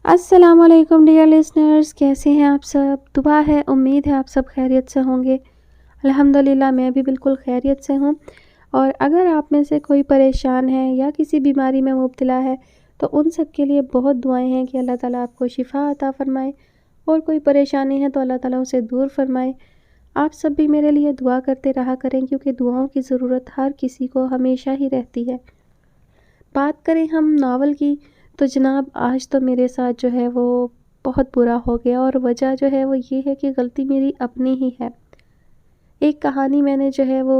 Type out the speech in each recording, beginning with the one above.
السلام علیکم dear listeners, کیسے ہیں آپ سب؟ دعا ہے، امید ہے آپ سب خیریت سے ہوں گے۔ الحمدللہ میں بھی بالکل خیریت سے ہوں، اور اگر آپ میں سے کوئی پریشان ہے یا کسی بیماری میں مبتلا ہے تو ان سب کے لیے بہت دعائیں ہیں کہ اللہ تعالیٰ آپ کو شفا عطا فرمائے، اور کوئی پریشانی ہے تو اللہ تعالیٰ اسے دور فرمائے۔ آپ سب بھی میرے لیے دعا کرتے رہا کریں، کیونکہ دعاؤں کی ضرورت ہر کسی کو ہمیشہ ہی رہتی ہے۔ بات کریں ہم ناول کی، تو جناب آج تو میرے ساتھ جو ہے وہ بہت برا ہو گیا، اور وجہ جو ہے وہ یہ ہے کہ غلطی میری اپنی ہی ہے۔ ایک کہانی میں نے جو ہے وہ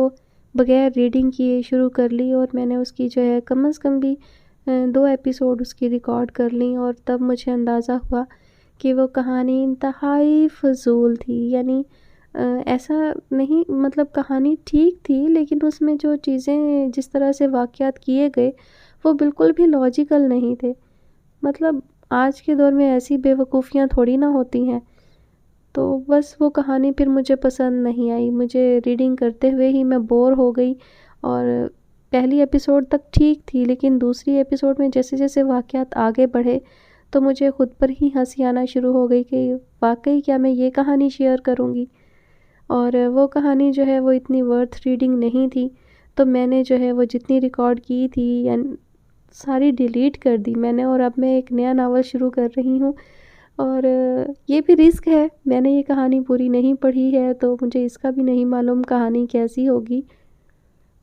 بغیر ریڈنگ کیے شروع کر لی، اور میں نے اس کی جو ہے کم از کم بھی 2 ایپیسوڈ اس کی ریکارڈ کر لیں، اور تب مجھے اندازہ ہوا کہ وہ کہانی انتہائی فضول تھی۔ یعنی ایسا نہیں، مطلب کہانی ٹھیک تھی، لیکن اس میں جو چیزیں جس طرح سے واقعات کیے گئے وہ بالکل بھی لاجیکل نہیں تھے۔ مطلب آج کے دور میں ایسی بے وقوفیاں تھوڑی نہ ہوتی ہیں۔ تو بس وہ کہانی پھر مجھے پسند نہیں آئی، مجھے ریڈنگ کرتے ہوئے ہی میں بور ہو گئی۔ اور پہلی ایپیسوڈ تک ٹھیک تھی، لیکن دوسری ایپیسوڈ میں جیسے جیسے واقعات آگے بڑھے تو مجھے خود پر ہی ہنسی آنا شروع ہو گئی کہ واقعی کیا میں یہ کہانی شیئر کروں گی؟ اور وہ کہانی جو ہے وہ اتنی ورتھ ریڈنگ نہیں تھی، تو میں نے جو ہے وہ جتنی ریکارڈ کی تھی یعنی ساری ڈیلیٹ کر دی میں نے، اور اب میں ایک نیا ناول شروع کر رہی ہوں۔ اور یہ بھی رسک ہے، میں نے یہ کہانی پوری نہیں پڑھی ہے تو مجھے اس کا بھی نہیں معلوم کہانی کیسی ہوگی۔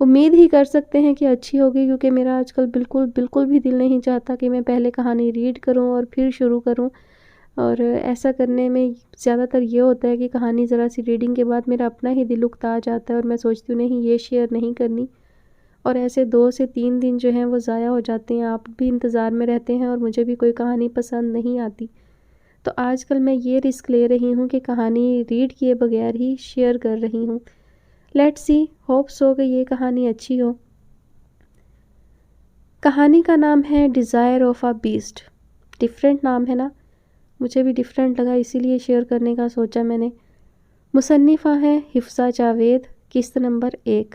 امید ہی کر سکتے ہیں کہ اچھی ہوگی، کیونکہ میرا آج کل بالکل بھی دل نہیں چاہتا کہ میں پہلے کہانی ریڈ کروں اور پھر شروع کروں۔ اور ایسا کرنے میں زیادہ تر یہ ہوتا ہے کہ کہانی ذرا سی ریڈنگ کے بعد میرا اپنا ہی دل اکتا جاتا ہے، اور میں سوچتی ہوں نہیں یہ شیئر نہیں کرنی، اور ایسے 2 سے 3 دن جو ہیں وہ ضائع ہو جاتے ہیں۔ آپ بھی انتظار میں رہتے ہیں اور مجھے بھی کوئی کہانی پسند نہیں آتی، تو آج کل میں یہ رسک لے رہی ہوں کہ کہانی ریڈ کیے بغیر ہی شیئر کر رہی ہوں۔ لیٹ سی، ہوپ سو کہ یہ کہانی اچھی ہو۔ کہانی کا نام ہے desire of a best. Different نام ہے نا، مجھے بھی ڈیفرنٹ لگا، اسی لیے شیئر کرنے کا سوچا میں نے۔ مصنفہ ہیں حفصہ جاوید، قسط نمبر 1۔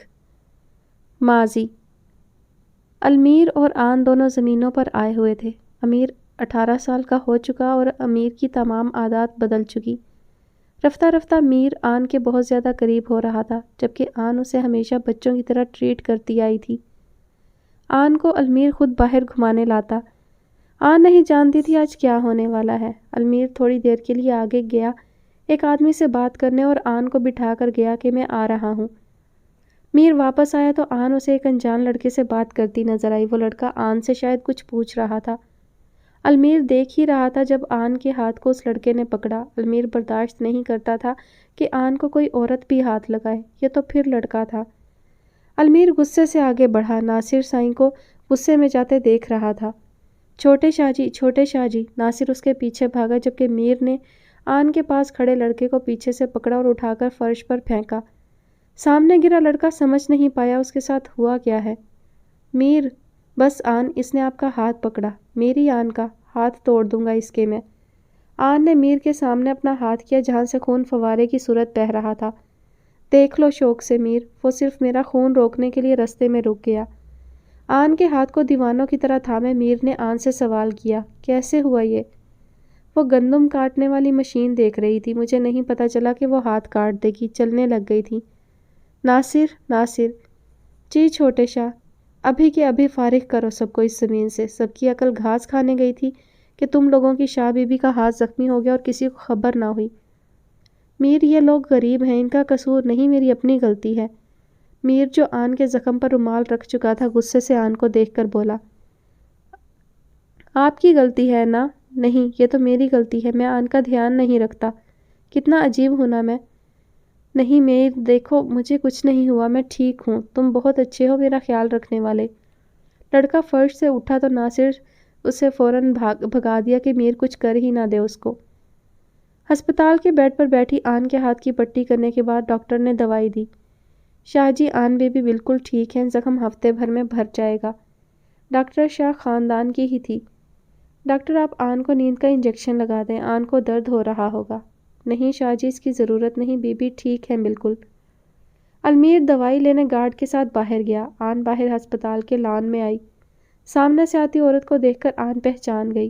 ماضی: المیر اور آن دونوں زمینوں پر آئے ہوئے تھے۔ امیر 18 سال کا ہو چکا اور امیر کی تمام عادات بدل چکی۔ رفتہ رفتہ میر آن کے بہت زیادہ قریب ہو رہا تھا، جبکہ آن اسے ہمیشہ بچوں کی طرح ٹریٹ کرتی آئی تھی۔ آن کو المیر خود باہر گھمانے لاتا۔ آن نہیں جانتی تھی آج کیا ہونے والا ہے۔ المیر تھوڑی دیر کے لیے آگے گیا ایک آدمی سے بات کرنے، اور آن کو بٹھا کر گیا کہ میں آ رہا ہوں۔ میر واپس آیا تو آن اسے ایک انجان لڑکے سے بات کرتی نظر آئی۔ وہ لڑکا آن سے شاید کچھ پوچھ رہا تھا۔ المیر دیکھ ہی رہا تھا جب آن کے ہاتھ کو اس لڑکے نے پکڑا۔ المیر برداشت نہیں کرتا تھا کہ آن کو کوئی عورت بھی ہاتھ لگائے، یہ تو پھر لڑکا تھا۔ المیر غصے سے آگے بڑھا۔ ناصر سائیں کو غصے میں جاتے دیکھ رہا تھا۔ چھوٹے شاہ جی، چھوٹے شاہ جی! ناصر اس کے پیچھے بھاگا، جبکہ میر نے آن کے پاس کھڑے لڑکے کو پیچھے سے پکڑا اور اٹھا کر فرش پر پھینکا۔ سامنے گرا لڑکا سمجھ نہیں پایا اس کے ساتھ ہوا کیا ہے۔ میر: بس آن، اس نے آپ کا ہاتھ پکڑا۔ میری آن کا ہاتھ توڑ دوں گا اس کے میں۔ آن نے میر کے سامنے اپنا ہاتھ کیا جہاں سے خون فوارے کی صورت بہہ رہا تھا۔ دیکھ لو شوق سے میر، وہ صرف میرا خون روکنے کے لیے رستے میں رک گیا۔ آن کے ہاتھ کو دیوانوں کی طرح تھامے میر نے آن سے سوال کیا، کیسے ہوا یہ؟ وہ گندم کاٹنے والی مشین دیکھ رہی تھی، مجھے نہیں پتا چلا کہ وہ ہاتھ کاٹ دے گی، چلنے لگ گئی تھی۔ ناصر، ناصر! جی چھوٹے شاہ! ابھی کے ابھی فارغ کرو سب کو اس زمین سے۔ سب کی عقل گھاس کھانے گئی تھی کہ تم لوگوں کی شاہ بی بی کا ہاتھ زخمی ہو گیا اور کسی کو خبر نہ ہوئی۔ میر: یہ لوگ غریب ہیں، ان کا قصور نہیں، میری اپنی غلطی ہے۔ میر جو آن کے زخم پر رومال رکھ چکا تھا غصے سے آن کو دیکھ کر بولا، آپ کی غلطی ہے نا؟ نہیں، یہ تو میری غلطی ہے، میں آن کا دھیان نہیں رکھتا۔ کتنا عجیب ہوں نا میں؟ نہیں میر، دیکھو مجھے کچھ نہیں ہوا، میں ٹھیک ہوں، تم بہت اچھے ہو میرا خیال رکھنے والے۔ لڑکا فرش سے اٹھا تو ناصر اسے فوراً بھگا دیا کہ میر کچھ کر ہی نہ دے اس کو۔ ہسپتال کے بیڈ پر بیٹھی آن کے ہاتھ کی پٹی کرنے کے بعد ڈاکٹر نے دوائی دی۔ شاہ جی، آن بیبی بالکل ٹھیک ہے، زخم ہفتے بھر میں بھر جائے گا۔ ڈاکٹر شاہ خاندان کی ہی تھی۔ ڈاکٹر آپ آن کو نیند کا انجیکشن لگا دیں، آن کو درد ہو رہا ہوگا۔ نہیں شاہ جی، اس کی ضرورت نہیں، بی بی ٹھیک ہے بالکل۔ المیر دوائی لینے گارڈ کے ساتھ باہر گیا۔ آن باہر ہسپتال کے لان میں آئی۔ سامنے سے آتی عورت کو دیکھ کر آن پہچان گئی۔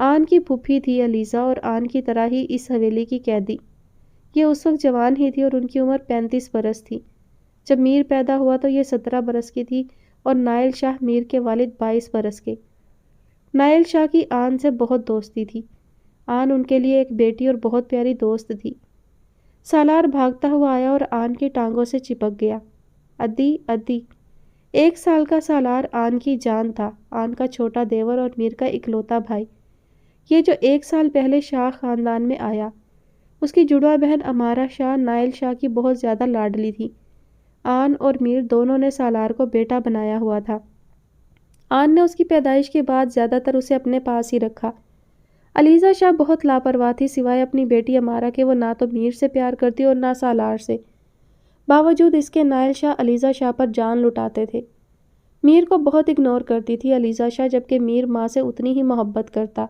آن کی پھوپھی تھی علیزہ اور آن کی طرح ہی اس حویلی کی قیدی۔ یہ اس وقت جوان ہی تھی اور ان کی عمر 35 برس تھی۔ جب میر پیدا ہوا تو یہ 17 برس کی تھی اور نائل شاہ میر کے والد 22 برس کے۔ نائل شاہ کی آن سے بہت دوستی تھی۔ آن ان کے لیے ایک بیٹی اور بہت پیاری دوست تھی۔ سالار بھاگتا ہوا آیا اور آن کی ٹانگوں سے چپک گیا۔ ادی ادی۔ 1 سال کا سالار آن کی جان تھا، آن کا چھوٹا دیور اور میر کا اکلوتا بھائی۔ یہ جو 1 سال پہلے شاہ خاندان میں آیا، اس کی جڑواں بہن امارا شاہ نائل شاہ کی بہت زیادہ لاڈلی تھی۔ آن اور میر دونوں نے سالار کو بیٹا بنایا ہوا تھا۔ آن نے اس کی پیدائش کے بعد زیادہ تر اسے اپنے پاس ہی رکھا۔ علیزہ شاہ بہت لاپرواہ تھی، سوائے اپنی بیٹی امارا کے وہ نہ تو میر سے پیار کرتی اور نہ سالار سے۔ باوجود اس کے نائل شاہ علیزہ شاہ پر جان لٹاتے تھے۔ میر کو بہت اگنور کرتی تھی علیزہ شاہ، جبکہ میر ماں سے اتنی ہی محبت کرتا۔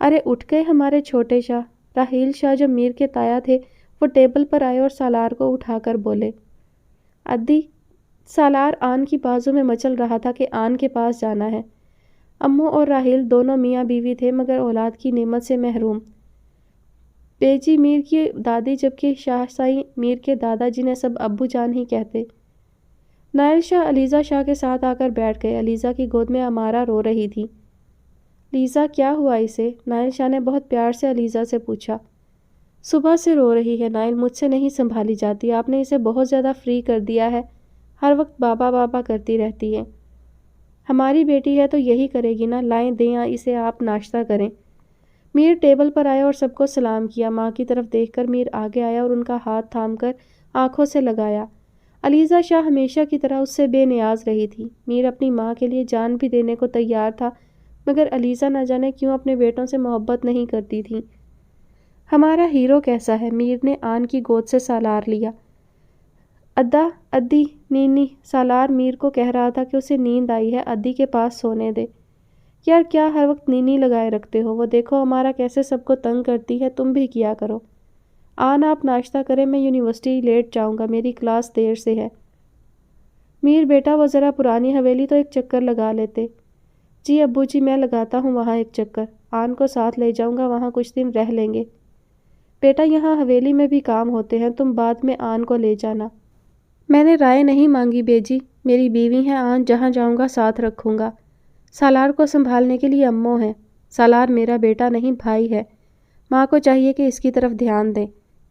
ارے اٹھ گئے ہمارے چھوٹے شاہ۔ راحیل شاہ جو میر کے تایا تھے وہ ٹیبل پر آئے اور سالار کو اٹھا کر بولے، ادی۔ سالار آن کی بازو میں مچل رہا تھا کہ آن کے پاس جانا ہے۔ امو اور راحیل دونوں میاں بیوی تھے مگر اولاد کی نعمت سے محروم۔ بیجی میر کی دادی جبکہ شاہ سائیں میر کے دادا جنہیں سب ابو جان ہی کہتے۔ نائل شاہ علیزہ شاہ کے ساتھ آ کر بیٹھ گئے۔ علیزہ کی گود میں امارا رو رہی تھی۔ لیزا کیا ہوا اسے؟ نائل شاہ نے بہت پیار سے علیزہ سے پوچھا۔ صبح سے رو رہی ہے نائل، مجھ سے نہیں سنبھالی جاتی، آپ نے اسے بہت زیادہ فری کر دیا ہے، ہر وقت بابا بابا کرتی رہتی ہے۔ ہماری بیٹی ہے تو یہی کرے گی نا، لائیں دیں اسے، آپ ناشتہ کریں۔ میر ٹیبل پر آیا اور سب کو سلام کیا۔ ماں کی طرف دیکھ کر میر آگے آیا اور ان کا ہاتھ تھام کر آنکھوں سے لگایا۔ علیزہ شاہ ہمیشہ کی طرح اس سے بے نیاز رہی تھی۔ میر اپنی ماں کے لیے جان بھی دینے کو تیار تھا، مگر علیزہ نہ جانے کیوں اپنے بیٹوں سے محبت نہیں کرتی تھی۔ ہمارا ہیرو کیسا ہے؟ میر نے آن کی گود سے سالار لیا۔ ادا ادی نینی، سالار میر کو کہہ رہا تھا کہ اسے نیند آئی ہے، ادی کے پاس سونے دے۔ یار کیا ہر وقت نینی لگائے رکھتے ہو؟ وہ دیکھو ہمارا کیسے سب کو تنگ کرتی ہے، تم بھی کیا کرو۔ آن آپ ناشتہ کریں، میں یونیورسٹی لیٹ جاؤں گا، میری کلاس دیر سے ہے۔ میر بیٹا وہ ذرا پرانی حویلی تو ایک چکر لگا لیتے۔ جی ابو جی، میں لگاتا ہوں وہاں ایک چکر، آن کو ساتھ لے جاؤں گا، وہاں کچھ دن رہ لیں گے۔ بیٹا یہاں حویلی میں بھی کام ہوتے ہیں، تم بعد میں آن کو لے جانا۔ میں نے رائے نہیں مانگی بیجی، میری بیوی ہے آن، جہاں جاؤں گا ساتھ رکھوں گا۔ سالار کو سنبھالنے کے لیے امو ہے، سالار میرا بیٹا نہیں بھائی ہے، ماں کو چاہیے کہ اس کی طرف دھیان دیں۔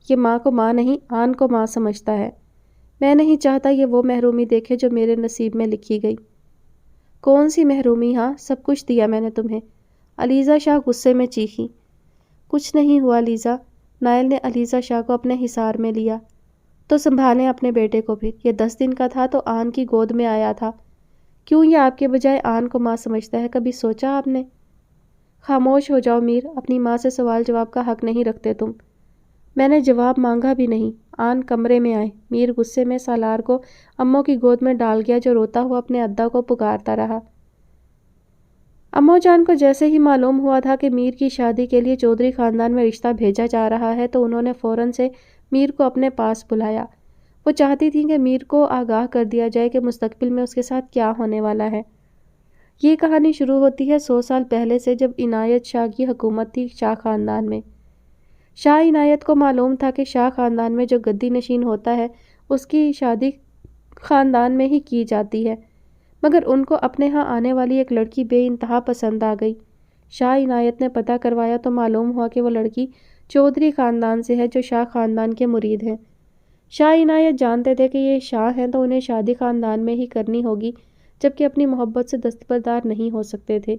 یہ ماں کو ماں نہیں، آن کو ماں سمجھتا ہے۔ میں نہیں چاہتا یہ وہ محرومی دیکھے جو میرے نصیب میں لکھی گئی۔ کون سی محرومی؟ ہاں سب کچھ دیا میں نے تمہیں، علیزہ شاہ غصے میں چیخی۔ کچھ نہیں ہوا لیزا، نائل نے علیزہ شاہ کو اپنے حصار میں لیا۔ تو سنبھالیں اپنے بیٹے کو بھی، یہ 10 دن کا تھا تو آن کی گود میں آیا تھا، کیوں یہ آپ کے بجائے آن کو ماں سمجھتا ہے؟ کبھی سوچا آپ نے؟ خاموش ہو جاؤ میر، اپنی ماں سے سوال جواب کا حق نہیں رکھتے تم۔ میں نے جواب مانگا بھی نہیں۔ آن کمرے میں آئے۔ میر غصے میں سالار کو امو کی گود میں ڈال گیا جو روتا ہوا اپنے ادا کو پکارتا رہا۔ امو جان کو جیسے ہی معلوم ہوا تھا کہ میر کی شادی کے لیے چودھری خاندان میں رشتہ بھیجا جا رہا ہے تو انہوں نے فوراً سے میر کو اپنے پاس بلایا۔ وہ چاہتی تھیں کہ میر کو آگاہ کر دیا جائے کہ مستقبل میں اس کے ساتھ کیا ہونے والا ہے۔ یہ کہانی شروع ہوتی ہے 100 سال پہلے سے، جب عنایت شاہ کی حکومت تھی شاہ خاندان میں۔ شاہ عنایت کو معلوم تھا کہ شاہ خاندان میں جو گدی نشین ہوتا ہے اس کی شادی خاندان میں ہی کی جاتی ہے، مگر ان کو اپنے ہاں آنے والی ایک لڑکی بے انتہا پسند آ گئی۔ شاہ عنایت نے پتہ کروایا تو معلوم ہوا کہ وہ لڑکی چودھری خاندان سے ہے جو شاہ خاندان کے مرید ہیں۔ شاہ عنایت جانتے تھے کہ یہ شاہ ہیں تو انہیں شادی خاندان میں ہی کرنی ہوگی، جبکہ اپنی محبت سے دستبردار نہیں ہو سکتے تھے۔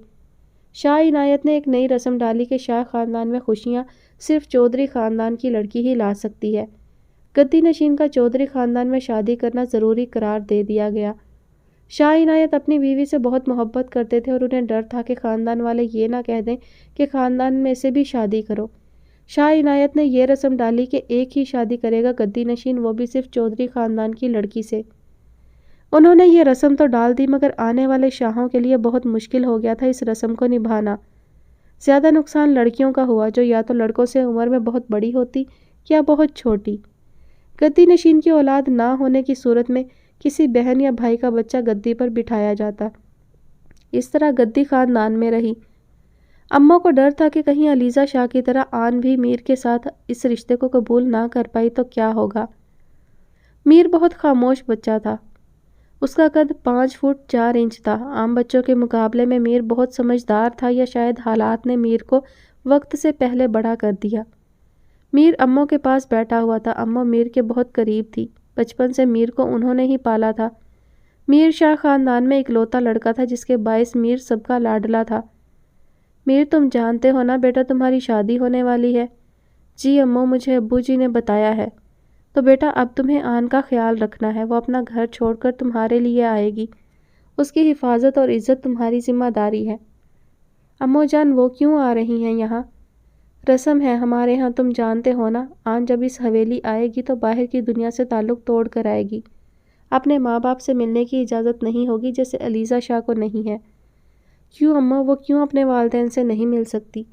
شاہ عنایت نے ایک نئی رسم ڈالی کہ شاہ خاندان میں خوشیاں صرف چودھری خاندان کی لڑکی ہی لا سکتی ہے۔ گدی نشین کا چودھری خاندان میں شادی کرنا ضروری قرار دے دیا گیا۔ شاہ عنایت اپنی بیوی سے بہت محبت کرتے تھے اور انہیں ڈر تھا کہ خاندان والے یہ نہ کہہ دیں کہ خاندان میں سے بھی شادی کرو۔ شاہ عنایت نے یہ رسم ڈالی کہ ایک ہی شادی کرے گا گدی نشین، وہ بھی صرف چودھری خاندان کی لڑکی سے۔ انہوں نے یہ رسم تو ڈال دی مگر آنے والے شاہوں کے لیے بہت مشکل ہو گیا تھا اس رسم کو نبھانا۔ زیادہ نقصان لڑکیوں کا ہوا جو یا تو لڑکوں سے عمر میں بہت بڑی ہوتی یا بہت چھوٹی۔ گدی نشین کی اولاد نہ ہونے کی صورت میں کسی بہن یا بھائی کا بچہ گدی پر بٹھایا جاتا۔ اس طرح گدی خاندان میں رہی۔ اماں کو ڈر تھا کہ کہیں علیزہ شاہ کی طرح آن بھی میر کے ساتھ اس رشتے کو قبول نہ کر پائی تو کیا ہوگا۔ میر بہت خاموش بچہ تھا۔ اس کا قد 5 فٹ 4 انچ تھا۔ عام بچوں کے مقابلے میں میر بہت سمجھدار تھا، یا شاید حالات نے میر کو وقت سے پہلے بڑا کر دیا۔ میر اماں کے پاس بیٹھا ہوا تھا۔ اماں میر کے بہت قریب تھی۔ بچپن سے میر کو انہوں نے ہی پالا تھا۔ میر شاہ خاندان میں اکلوتا لڑکا تھا، جس کے باعث میر سب کا لاڈلا تھا۔ میر، تم جانتے ہو نا بیٹا، تمہاری شادی ہونے والی ہے؟ جی اماں، مجھے ابو جی نے بتایا ہے۔ تو بیٹا اب تمہیں آن کا خیال رکھنا ہے۔ وہ اپنا گھر چھوڑ کر تمہارے لیے آئے گی۔ اس کی حفاظت اور عزت تمہاری ذمہ داری ہے۔ اماں جان، وہ کیوں آ رہی ہیں یہاں؟ رسم ہے ہمارے ہاں، تم جانتے ہو نا۔ آن جب اس حویلی آئے گی تو باہر کی دنیا سے تعلق توڑ کر آئے گی۔ اپنے ماں باپ سے ملنے کی اجازت نہیں ہوگی، جیسے علیزہ شاہ کو نہیں ہے۔ کیوں اماں، وہ کیوں اپنے والدین سے نہیں مل سکتی؟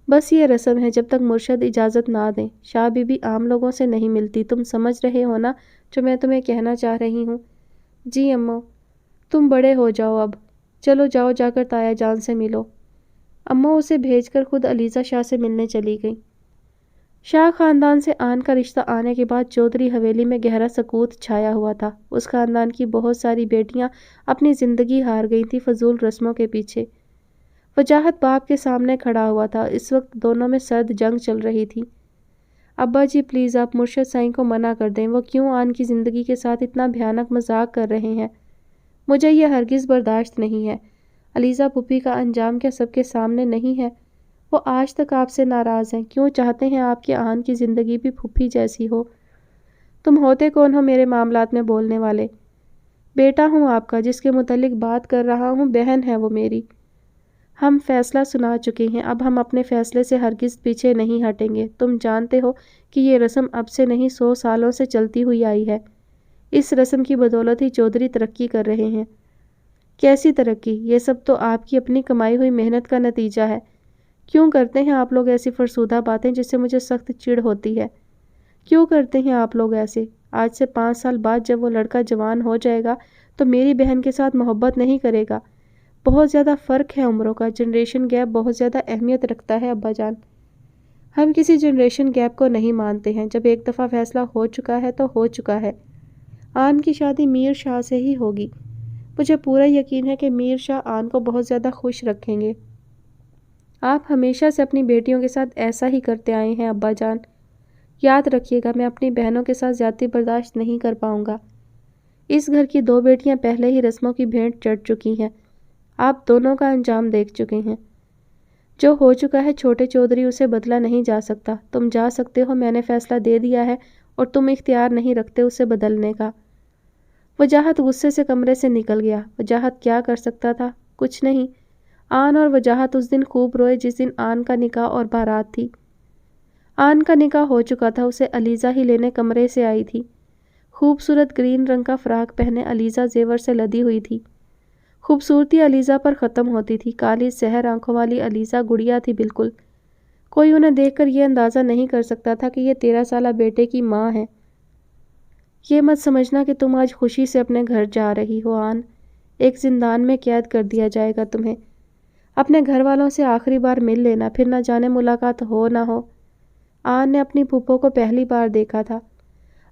بس یہ رسم ہے، جب تک مرشد اجازت نہ دیں۔ شاہ بی بی عام لوگوں سے نہیں ملتی، تم سمجھ رہے ہو نا جو میں تمہیں کہنا چاہ رہی ہوں؟ جی اماں۔ تم بڑے ہو جاؤ اب، چلو جاؤ جا کر تایا جان سے ملو۔ اماں اسے بھیج کر خود علیزہ شاہ سے ملنے چلی گئی۔ شاہ خاندان سے آن کا رشتہ آنے کے بعد چودھری حویلی میں گہرا سکوت چھایا ہوا تھا۔ اس خاندان کی بہت ساری بیٹیاں اپنی زندگی ہار گئی تھیں فضول رسموں کے پیچھے۔ وجاہت باپ کے سامنے کھڑا ہوا تھا۔ اس وقت دونوں میں سرد جنگ چل رہی تھی۔ ابا جی پلیز آپ مرشد سائیں کو منع کر دیں، وہ کیوں آن کی زندگی کے ساتھ اتنا بھیانک مذاق کر رہے ہیں؟ مجھے یہ ہرگز برداشت نہیں ہے۔ علیزہ پھوپھی کا انجام کیا سب کے سامنے نہیں ہے؟ وہ آج تک آپ سے ناراض ہیں، کیوں چاہتے ہیں آپ کی آن کی زندگی بھی پھوپھی جیسی ہو؟ تم ہوتے کون ہو میرے معاملات میں بولنے والے؟ بیٹا ہوں آپ کا، جس کے متعلق بات کر رہا ہوں، بہن ہے وہ میری۔ ہم فیصلہ سنا چکے ہیں، اب ہم اپنے فیصلے سے ہرگز پیچھے نہیں ہٹیں گے۔ تم جانتے ہو کہ یہ رسم اب سے نہیں 100 سالوں سے چلتی ہوئی آئی ہے۔ اس رسم کی بدولت ہی چودھری ترقی کر رہے ہیں۔ کیسی ترقی؟ یہ سب تو آپ کی اپنی کمائی ہوئی محنت کا نتیجہ ہے۔ کیوں کرتے ہیں آپ لوگ ایسی فرسودہ باتیں جس سے مجھے سخت چڑ ہوتی ہے؟ کیوں کرتے ہیں آپ لوگ ایسے؟ آج سے 5 سال بعد جب وہ لڑکا جوان ہو جائے گا تو میری بہن کے ساتھ محبت نہیں کرے گا۔ بہت زیادہ فرق ہے عمروں کا، جنریشن گیپ بہت زیادہ اہمیت رکھتا ہے ابا جان۔ ہم کسی جنریشن گیپ کو نہیں مانتے ہیں، جب ایک دفعہ فیصلہ ہو چکا ہے تو ہو چکا ہے۔ آن کی شادی میر شاہ سے ہی ہوگی۔ مجھے پورا یقین ہے کہ میر شاہ آن کو بہت زیادہ خوش رکھیں گے۔ آپ ہمیشہ سے اپنی بیٹیوں کے ساتھ ایسا ہی کرتے آئے ہیں ابا جان۔ یاد رکھیے گا، میں اپنی بہنوں کے ساتھ زیادتی برداشت نہیں کر پاؤں گا۔ اس گھر کی 2 بیٹیاں پہلے ہی رسموں کی بھینٹ چڑھ چکی ہیں۔ آپ دونوں کا انجام دیکھ چکے ہیں۔ جو ہو چکا ہے چھوٹے چودھری، اسے بدلا نہیں جا سکتا۔ تم جا سکتے ہو، میں نے فیصلہ دے دیا ہے اور تم اختیار نہیں رکھتے اسے بدلنے کا۔ وجاہت غصے سے کمرے سے نکل گیا۔ وجاہت کیا کر سکتا تھا؟ کچھ نہیں۔ آن اور وجاہت اس دن خوب روئے جس دن آن کا نکاح اور بارات تھی۔ آن کا نکاح ہو چکا تھا، اسے علیزہ ہی لینے کمرے سے آئی تھی۔ خوبصورت گرین رنگ کا فراق پہنے علیزہ زیور سے لدی ہوئی تھی۔ خوبصورتی علیزہ پر ختم ہوتی تھی۔ کالی سحر آنکھوں والی علیزہ گڑیا تھی بالکل۔ کوئی انہیں دیکھ کر یہ اندازہ نہیں کر سکتا تھا کہ یہ 13 سالہ بیٹے کی ماں ہے۔ یہ مت سمجھنا کہ تم آج خوشی سے اپنے گھر جا رہی ہو آن، ایک زندان میں قید کر دیا جائے گا تمہیں۔ اپنے گھر والوں سے آخری بار مل لینا، پھر نہ جانے ملاقات ہو نہ ہو۔ آن نے اپنی پھوپھو کو پہلی بار دیکھا تھا۔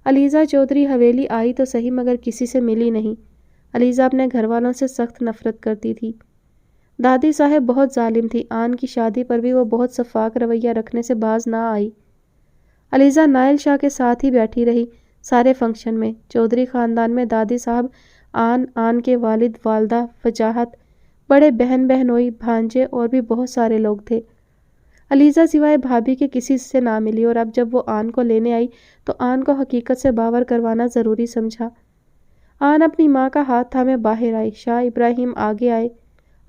علیزہ چودھری حویلی آئی تو صحیح مگر کسی سے ملی نہیں۔ علیزہ اپنے گھر والوں سے سخت نفرت کرتی تھی۔ دادی صاحب بہت ظالم تھی۔ آن کی شادی پر بھی وہ بہت شفاق رویہ رکھنے سے باز نہ آئی۔ علیزہ نائل شاہ کے ساتھ ہی بیٹھی رہی سارے فنکشن میں۔ چودھری خاندان میں دادی صاحب، آن کے والد والدہ، وجاہت، بڑے بہن بہنوئی، بھانجے اور بھی بہت سارے لوگ تھے۔ علیزہ سوائے بھابھی کے کسی سے نہ ملی، اور اب جب وہ آن کو لینے آئی تو آن کو حقیقت سے باور کروانا ضروری سمجھا۔ آن اپنی ماں کا ہاتھ تھامے باہر آئی۔ شاہ ابراہیم آگے آئے۔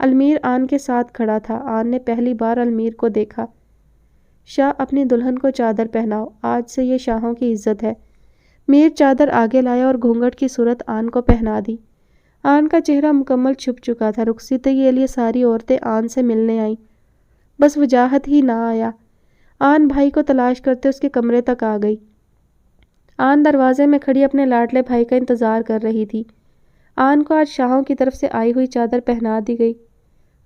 المیر آن کے ساتھ کھڑا تھا۔ آن نے پہلی بار المیر کو دیکھا۔ شاہ اپنی دلہن کو چادر پہناؤ، آج سے یہ شاہوں کی عزت ہے۔ میر چادر آگے لایا اور گھونگھٹ کی صورت آن کو پہنا دی۔ آن کا چہرہ مکمل چھپ چکا تھا۔ رخصتی کے لیے ساری عورتیں آن سے ملنے آئیں، بس وجاہت ہی نہ آیا۔ آن بھائی کو تلاش کرتے اس کے کمرے تک آ گئی۔ آن دروازے میں کھڑی اپنے لاڈلے بھائی کا انتظار کر رہی تھی۔ آن کو آج شاہوں کی طرف سے آئی ہوئی چادر پہنا دی گئی۔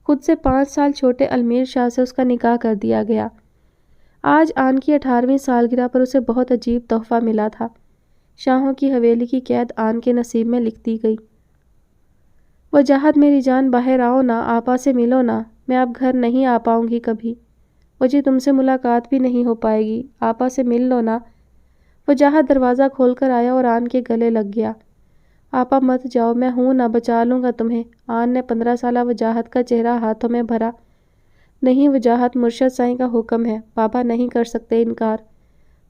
خود سے 5 سال چھوٹے المیر شاہ سے اس کا نکاح کر دیا گیا۔ آج آن کی 18ویں سالگرہ پر اسے بہت عجیب تحفہ ملا تھا۔ شاہوں کی حویلی کی قید آن کے نصیب میں لکھ دی گئی۔ وجاہت میری جان باہر آؤ نا، آپا سے ملو نا، میں اب گھر نہیں آ پاؤں گی کبھی۔ وجہ تم سے ملاقات بھی نہیں ہو پائے گی، آپا سے مل لو نا۔ وجاہت دروازہ کھول کر آیا اور آن کے گلے لگ گیا۔ آپا مت جاؤ، میں ہوں نا، بچا لوں گا تمہیں۔ آن نے 15 سالہ وجاہت کا چہرہ ہاتھوں میں بھرا۔ نہیں وجاہت، مرشد سائیں کا حکم ہے، بابا نہیں کر سکتے انکار۔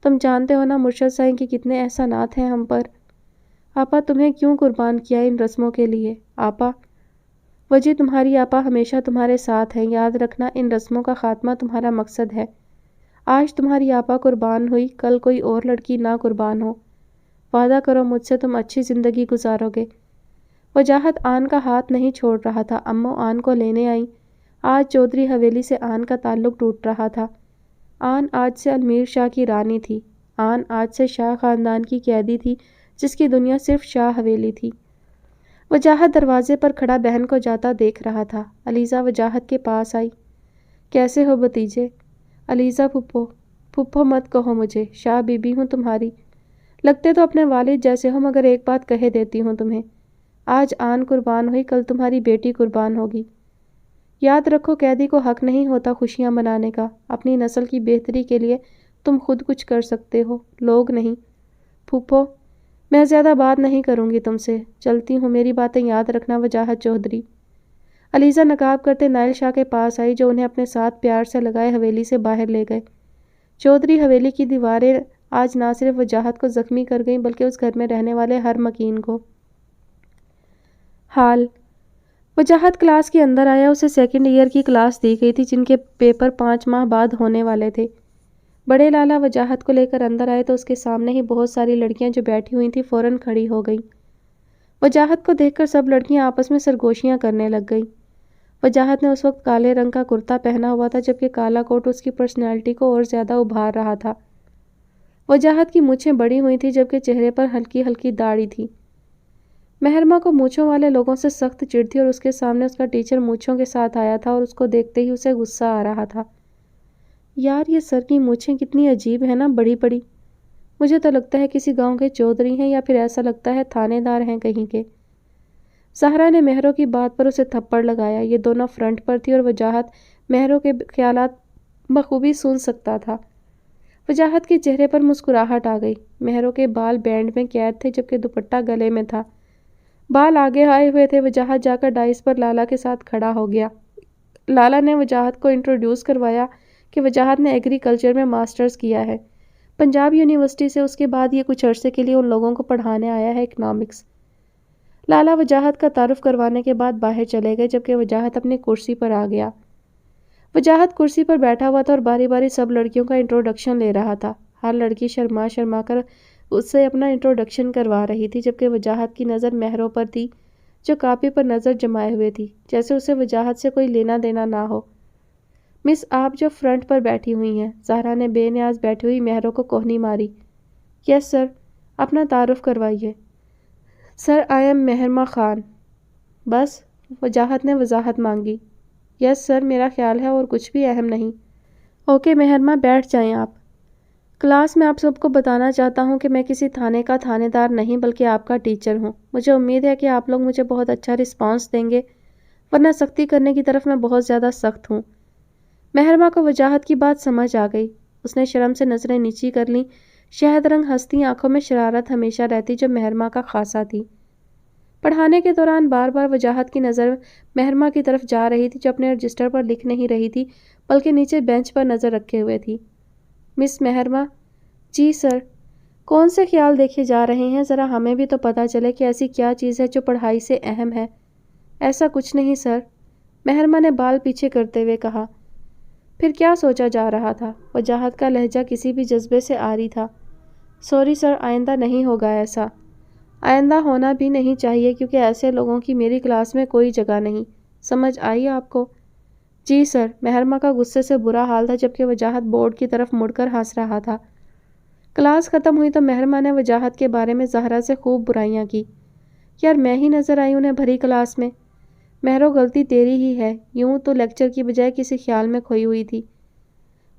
تم جانتے ہو نا مرشد سائیں کے کتنے احسانات ہیں ہم پر۔ آپا تمہیں کیوں قربان کیا ان رسموں کے لیے؟ آپا وجہ تمہاری آپا ہمیشہ تمہارے ساتھ ہیں، یاد رکھنا ان رسموں کا خاتمہ تمہارا مقصد ہے۔ آج تمہاری آپا قربان ہوئی، کل کوئی اور لڑکی نہ قربان ہو۔ وعدہ کرو مجھ سے تم اچھی زندگی گزارو گے۔ وجاہت آن کا ہاتھ نہیں چھوڑ رہا تھا۔ اماں آن کو لینے آئیں۔ آج چودھری حویلی سے آن کا تعلق ٹوٹ رہا تھا۔ آن آج سے المیر شاہ کی رانی تھی۔ آن آج سے شاہ خاندان کی قیدی تھی جس کی دنیا صرف شاہ حویلی تھی۔ وجاہت دروازے پر کھڑا بہن کو جاتا دیکھ رہا تھا۔ علیزہ وجاہت کے پاس آئی۔ کیسے ہو بھتیجے؟ علیزہ پھپھو۔ پھپھو مت کہو مجھے، شاہ بی بی ہوں تمہاری۔ لگتے تو اپنے والد جیسے ہو، مگر ایک بات کہہ دیتی ہوں تمہیں، آج آن قربان ہوئی، کل تمہاری بیٹی قربان ہوگی۔ یاد رکھو قیدی کو حق نہیں ہوتا خوشیاں منانے کا۔ اپنی نسل کی بہتری کے لیے تم خود کچھ کر سکتے ہو، لوگ نہیں۔ پھپھو میں زیادہ بات نہیں کروں گی تم سے، چلتی ہوں، میری باتیں یاد رکھنا وجاہت چودھری۔ علیزہ نقاب کرتے نائل شاہ کے پاس آئی جو انہیں اپنے ساتھ پیار سے لگائے حویلی سے باہر لے گئے۔ چودھری حویلی کی دیواریں آج نہ صرف وجاہت کو زخمی کر گئیں بلکہ اس گھر میں رہنے والے ہر مکین کو۔ حال وجاہت کلاس کے اندر آیا۔ اسے سیکنڈ ایئر کی کلاس دی گئی تھی جن کے پیپر 5 ماہ بعد ہونے والے تھے۔ بڑے لالا وجاہت کو لے کر اندر آئے تو اس کے سامنے ہی بہت ساری لڑکیاں جو بیٹھی ہوئی تھیں فوراً کھڑی ہو گئیں۔ وجاہت کو دیکھ کر سب لڑکیاں آپس میں سرگوشیاں کرنے لگ گئیں۔ وجاہت نے اس وقت کالے رنگ کا کرتا پہنا ہوا تھا جبکہ کالا کوٹ اس کی پرسنالٹی کو اور زیادہ ابھار رہا تھا۔ وجاہت کی مونچھیں بڑی ہوئی تھیں جبکہ چہرے پر ہلکی ہلکی داڑھی تھی۔ مہرمہ کو مونچھوں والے لوگوں سے سخت چڑ تھی اور اس کے سامنے اس کا ٹیچر مونچھوں کے ساتھ آیا تھا اور اس کو دیکھتے ہی اسے غصہ آ رہا تھا۔ یار یہ سر کی مونچھیں کتنی عجیب ہیں نا، بڑی بڑی۔ مجھے تو لگتا ہے کسی گاؤں کے چودھری ہیں یا پھر ایسا لگتا ہے تھانے دار ہیں کہیں کے۔ زہرا نے مہروں کی بات پر اسے تھپڑ لگایا۔ یہ دونوں فرنٹ پر تھی اور وجاہت مہروں کے خیالات بخوبی سن سکتا تھا۔ وجاہت کے چہرے پر مسکراہٹ آ گئی۔ مہروں کے بال بینڈ میں قید تھے جبکہ دوپٹہ گلے میں تھا۔ بال آگے آئے ہوئے تھے۔ وجاہت جا کر ڈائس پر لالا کے ساتھ کھڑا ہو گیا۔ لالا نے وجاہت کو انٹروڈیوس کروایا کہ وجاہت نے ایگریکلچر میں ماسٹرز کیا ہے پنجاب یونیورسٹی سے، اس کے بعد یہ کچھ عرصے کے لیے ان لوگوں کو پڑھانے آیا ہے اکنامکس۔ لالا وجاہت کا تعارف کروانے کے بعد باہر چلے گئے جبکہ وجاہت اپنی کرسی پر آ گیا۔ وجاہت کرسی پر بیٹھا ہوا تھا اور باری باری سب لڑکیوں کا انٹروڈکشن لے رہا تھا۔ ہر لڑکی شرما شرما کر اس سے اپنا انٹروڈکشن کروا رہی تھی جبکہ وجاہت کی نظر مہروں پر تھی جو کاپی پر نظر جمائے ہوئے تھی جیسے اسے وجاہت سے کوئی لینا دینا نہ ہو۔ مس آپ جو فرنٹ پر بیٹھی ہوئی ہیں، زہرا نے بے نیاز بیٹھی ہوئی مہروں کو کوہنی ماری۔ یس سر، اپنا تعارف کروائیے۔ سر آئی ایم مہرمہ خان۔ بس؟ وجاہت نے وضاحت مانگی۔ یس سر، میرا خیال ہے اور کچھ بھی اہم نہیں۔ اوکے مہرمہ، بیٹھ جائیں آپ۔ کلاس میں آپ سب کو بتانا چاہتا ہوں کہ میں کسی تھانے کا تھانے دار نہیں بلکہ آپ کا ٹیچر ہوں۔ مجھے امید ہے کہ آپ لوگ مجھے بہت اچھا رسپانس دیں گے، ورنہ سختی کرنے کی طرف میں بہت زیادہ سخت ہوں۔ مہرمہ کو وجاہت کی بات سمجھ آ گئی۔ اس نے شرم سے نظریں نیچی کر لیں۔ شہد رنگ ہستی آنکھوں میں شرارت ہمیشہ رہتی جو مہرمہ کا خاصہ تھی۔ پڑھانے کے دوران بار بار وجاہت کی نظر مہرمہ کی طرف جا رہی تھی جو اپنے رجسٹر پر لکھ نہیں رہی تھی بلکہ نیچے بینچ پر نظر رکھے ہوئے تھی۔ مس مہرمہ۔ جی سر۔ کون سے خیال دیکھے جا رہے ہیں؟ ذرا ہمیں بھی تو پتہ چلے کہ ایسی کیا چیز ہے جو پڑھائی سے اہم ہے۔ ایسا کچھ نہیں سر، مہرمہ نے بال پیچھے کرتے ہوئے کہا۔ پھر کیا سوچا جا رہا تھا؟ وجاہت کا لہجہ کسی بھی جذبے سے عاری تھا۔ سوری سر، آئندہ نہیں ہوگا ایسا۔ آئندہ ہونا بھی نہیں چاہیے کیونکہ ایسے لوگوں کی میری کلاس میں کوئی جگہ نہیں۔ سمجھ آئی آپ کو؟ جی سر۔ مہرمہ کا غصے سے برا حال تھا جبکہ وجاہت بورڈ کی طرف مڑ کر ہنس رہا تھا۔ کلاس ختم ہوئی تو مہرمہ نے وجاہت کے بارے میں زہرا سے خوب برائیاں کی۔ یار میں ہی نظر آئی انہیں بھری کلاس میں۔ مہرو غلطی تیری ہی ہے، یوں تو لیکچر کی بجائے کسی خیال میں کھوئی ہوئی تھی۔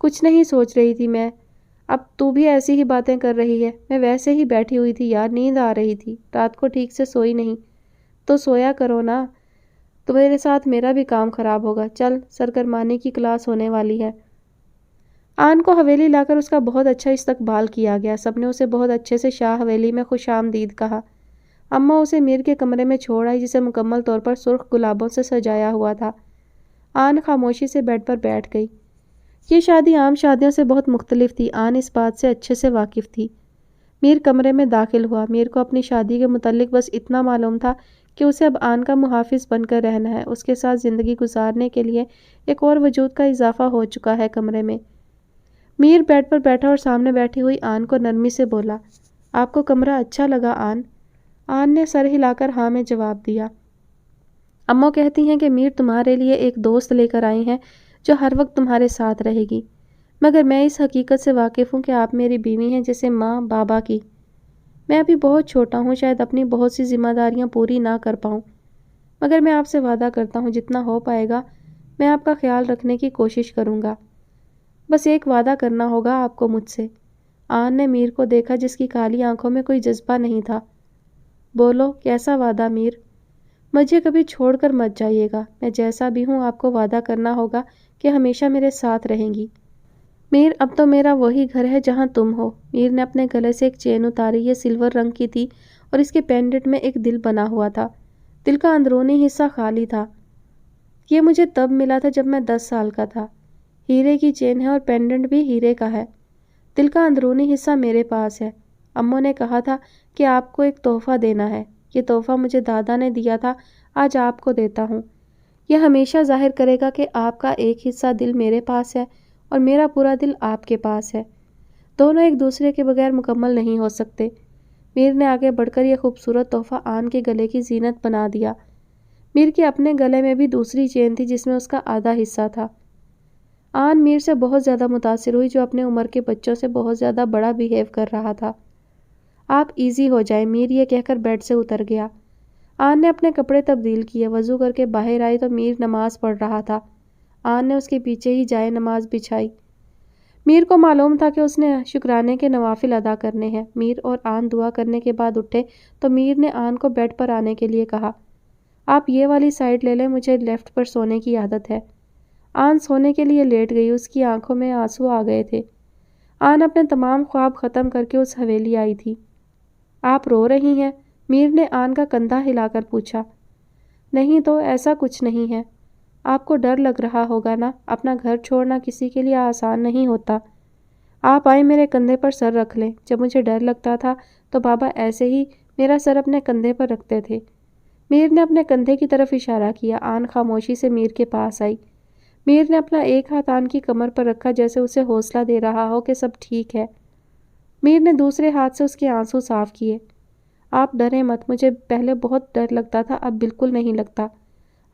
کچھ نہیں سوچ رہی تھی میں، اب تو بھی ایسی ہی باتیں کر رہی ہے۔ میں ویسے ہی بیٹھی ہوئی تھی یار، نیند آ رہی تھی، رات کو ٹھیک سے سوئی نہیں۔ تو سویا کرو نا، تمہارے ساتھ میرا بھی کام خراب ہوگا۔ چل، سرگرمانی کی کلاس ہونے والی ہے۔ آن کو حویلی لا کر اس کا بہت اچھا استقبال کیا گیا۔ سب نے اسے بہت اچھے سے شاہ حویلی میں خوش آمدید کہا۔ اماں اسے میر کے کمرے میں چھوڑ آئی جسے مکمل طور پر سرخ گلابوں سے سجایا ہوا تھا۔ آن خاموشی سے بیڈ پر بیٹھ گئی۔ یہ شادی عام شادیوں سے بہت مختلف تھی، آن اس بات سے اچھے سے واقف تھی۔ میر کمرے میں داخل ہوا۔ میر کو اپنی شادی کے متعلق بس اتنا معلوم تھا کہ اسے اب آن کا محافظ بن کر رہنا ہے، اس کے ساتھ زندگی گزارنے کے لیے ایک اور وجود کا اضافہ ہو چکا ہے کمرے میں۔ میر بیڈ پر بیٹھا اور سامنے بیٹھی ہوئی آن کو نرمی سے بولا، آپ کو کمرہ اچھا لگا آن؟ آن نے سر ہلا کر ہاں میں جواب دیا۔ اماں کہتی ہیں کہ میر تمہارے لیے ایک دوست لے کر آئی ہیں جو ہر وقت تمہارے ساتھ رہے گی، مگر میں اس حقیقت سے واقف ہوں کہ آپ میری بیوی ہیں جیسے ماں بابا کی۔ میں ابھی بہت چھوٹا ہوں، شاید اپنی بہت سی ذمہ داریاں پوری نہ کر پاؤں، مگر میں آپ سے وعدہ کرتا ہوں جتنا ہو پائے گا میں آپ کا خیال رکھنے کی کوشش کروں گا۔ بس ایک وعدہ کرنا ہوگا آپ کو مجھ سے۔ آن نے میر کو دیکھا جس کی کالی آنکھوں میں کوئی جذبہ نہیں تھا۔ بولو، کیسا وعدہ میر؟ مجھے کبھی چھوڑ کر مت جائیے گا، میں جیسا بھی ہوں آپ کو وعدہ کرنا ہوگا کہ ہمیشہ میرے ساتھ رہیں گی۔ میر، اب تو میرا وہی گھر ہے جہاں تم ہو۔ میر نے اپنے گلے سے ایک چین اتاری، یہ سلور رنگ کی تھی اور اس کے پینڈنٹ میں ایک دل بنا ہوا تھا۔ دل کا اندرونی حصہ خالی تھا۔ یہ مجھے تب ملا تھا جب میں 10 سال کا تھا۔ ہیرے کی چین ہے اور پینڈنٹ بھی ہیرے کا ہے۔ دل کا اندرونی حصہ میرے پاس ہے۔ امّوں نے کہا تھا کہ آپ کو ایک تحفہ دینا ہے۔ یہ تحفہ مجھے دادا نے دیا تھا، آج آپ کو دیتا ہوں۔ یہ ہمیشہ ظاہر کرے گا کہ آپ کا ایک حصہ دل میرے پاس ہے اور میرا پورا دل آپ کے پاس ہے۔ دونوں ایک دوسرے کے بغیر مکمل نہیں ہو سکتے۔ میر نے آگے بڑھ کر یہ خوبصورت تحفہ آن کے گلے کی زینت بنا دیا۔ میر کے اپنے گلے میں بھی دوسری چین تھی جس میں اس کا آدھا حصہ تھا۔ آن میر سے بہت زیادہ متاثر ہوئی جو اپنے عمر کے بچوں سے بہت زیادہ بڑا بیہیو کر رہا تھا۔ آپ ایزی ہو جائیں، میر یہ کہہ کر بیڈ سے اتر گیا۔ آن نے اپنے کپڑے تبدیل کیے، وضو کر کے باہر آئی تو میر نماز پڑھ رہا تھا۔ آن نے اس کے پیچھے ہی جائے نماز بچھائی۔ میر کو معلوم تھا کہ اس نے شکرانے کے نوافل ادا کرنے ہیں۔ میر اور آن دعا کرنے کے بعد اٹھے تو میر نے آن کو بیڈ پر آنے کے لیے کہا، آپ یہ والی سائڈ لے لیں، مجھے لیفٹ پر سونے کی عادت ہے۔ آن سونے کے لیے لیٹ گئی، اس کی آنکھوں میں آنسو آ گئے تھے۔ آن اپنے تمام خواب ختم کر کے اس حویلی آئی تھی۔ آپ رو رہی ہیں؟ میر نے آن کا کندھا ہلا کر پوچھا۔ نہیں تو، ایسا کچھ نہیں ہے۔ آپ کو ڈر لگ رہا ہوگا نا، اپنا گھر چھوڑنا کسی کے لیے آسان نہیں ہوتا۔ آپ آئیں، میرے کندھے پر سر رکھ لیں۔ جب مجھے ڈر لگتا تھا تو بابا ایسے ہی میرا سر اپنے کندھے پر رکھتے تھے۔ میر نے اپنے کندھے کی طرف اشارہ کیا۔ آن خاموشی سے میر کے پاس آئی۔ میر نے اپنا ایک ہاتھ آن کی کمر پر رکھا جیسے اسے حوصلہ دے رہا ہو کہ سب ٹھیک ہے۔ میر نے دوسرے ہاتھ سے اس کے آنسو صاف کیے۔ آپ ڈریں مت، مجھے پہلے بہت ڈر لگتا تھا، اب بالکل نہیں لگتا۔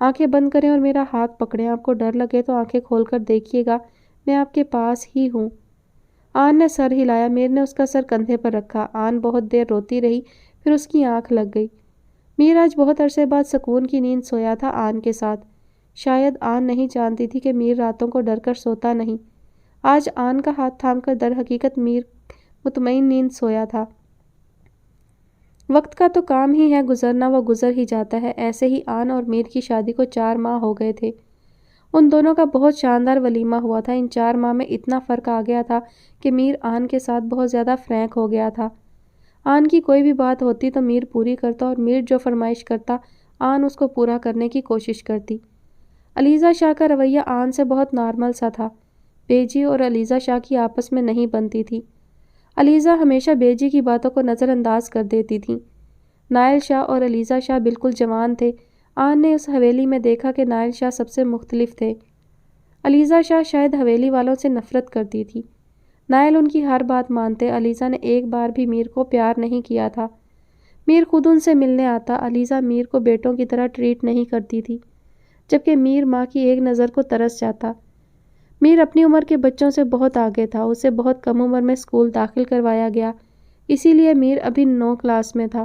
آنکھیں بند کریں اور میرا ہاتھ پکڑیں، آپ کو ڈر لگے تو آنکھیں کھول کر دیکھیے گا، میں آپ کے پاس ہی ہوں۔ آن نے سر ہلایا۔ میر نے اس کا سر کندھے پر رکھا۔ آن بہت دیر روتی رہی، پھر اس کی آنکھ لگ گئی۔ میر آج بہت عرصے بعد سکون کی نیند سویا تھا آن کے ساتھ۔ شاید آن نہیں جانتی تھی کہ میر راتوں کو ڈر کر سوتا نہیں۔ آج آن کا ہاتھ تھام کر در حقیقت میر مطمئن نیند سویا تھا۔ وقت کا تو کام ہی ہے گزرنا، وہ گزر ہی جاتا ہے۔ ایسے ہی آن اور میر کی شادی کو 4 ماہ ہو گئے تھے۔ ان دونوں کا بہت شاندار ولیمہ ہوا تھا۔ ان 4 ماہ میں اتنا فرق آ گیا تھا کہ میر آن کے ساتھ بہت زیادہ فرینک ہو گیا تھا۔ آن کی کوئی بھی بات ہوتی تو میر پوری کرتا اور میر جو فرمائش کرتا آن اس کو پورا کرنے کی کوشش کرتی۔ علیزہ شاہ کا رویہ آن سے بہت نارمل سا تھا۔ بیجی اور علیزہ شاہ کی آپس میں نہیں بنتی تھی۔ علیزہ ہمیشہ بیجی کی باتوں کو نظر انداز کر دیتی تھیں۔ نائل شاہ اور علیزہ شاہ بالکل جوان تھے۔ آن نے اس حویلی میں دیکھا کہ نائل شاہ سب سے مختلف تھے۔ علیزہ شاہ شاید حویلی والوں سے نفرت کرتی تھی۔ نائل ان کی ہر بات مانتے۔ علیزہ نے ایک بار بھی میر کو پیار نہیں کیا تھا۔ میر خود ان سے ملنے آتا۔ علیزہ میر کو بیٹوں کی طرح ٹریٹ نہیں کرتی تھی، جبکہ میر ماں کی ایک نظر کو ترس جاتا۔ میر اپنی عمر کے بچوں سے بہت آگے تھا۔ اسے بہت کم عمر میں اسکول داخل کروایا گیا، اسی لیے میر ابھی 9 کلاس میں تھا۔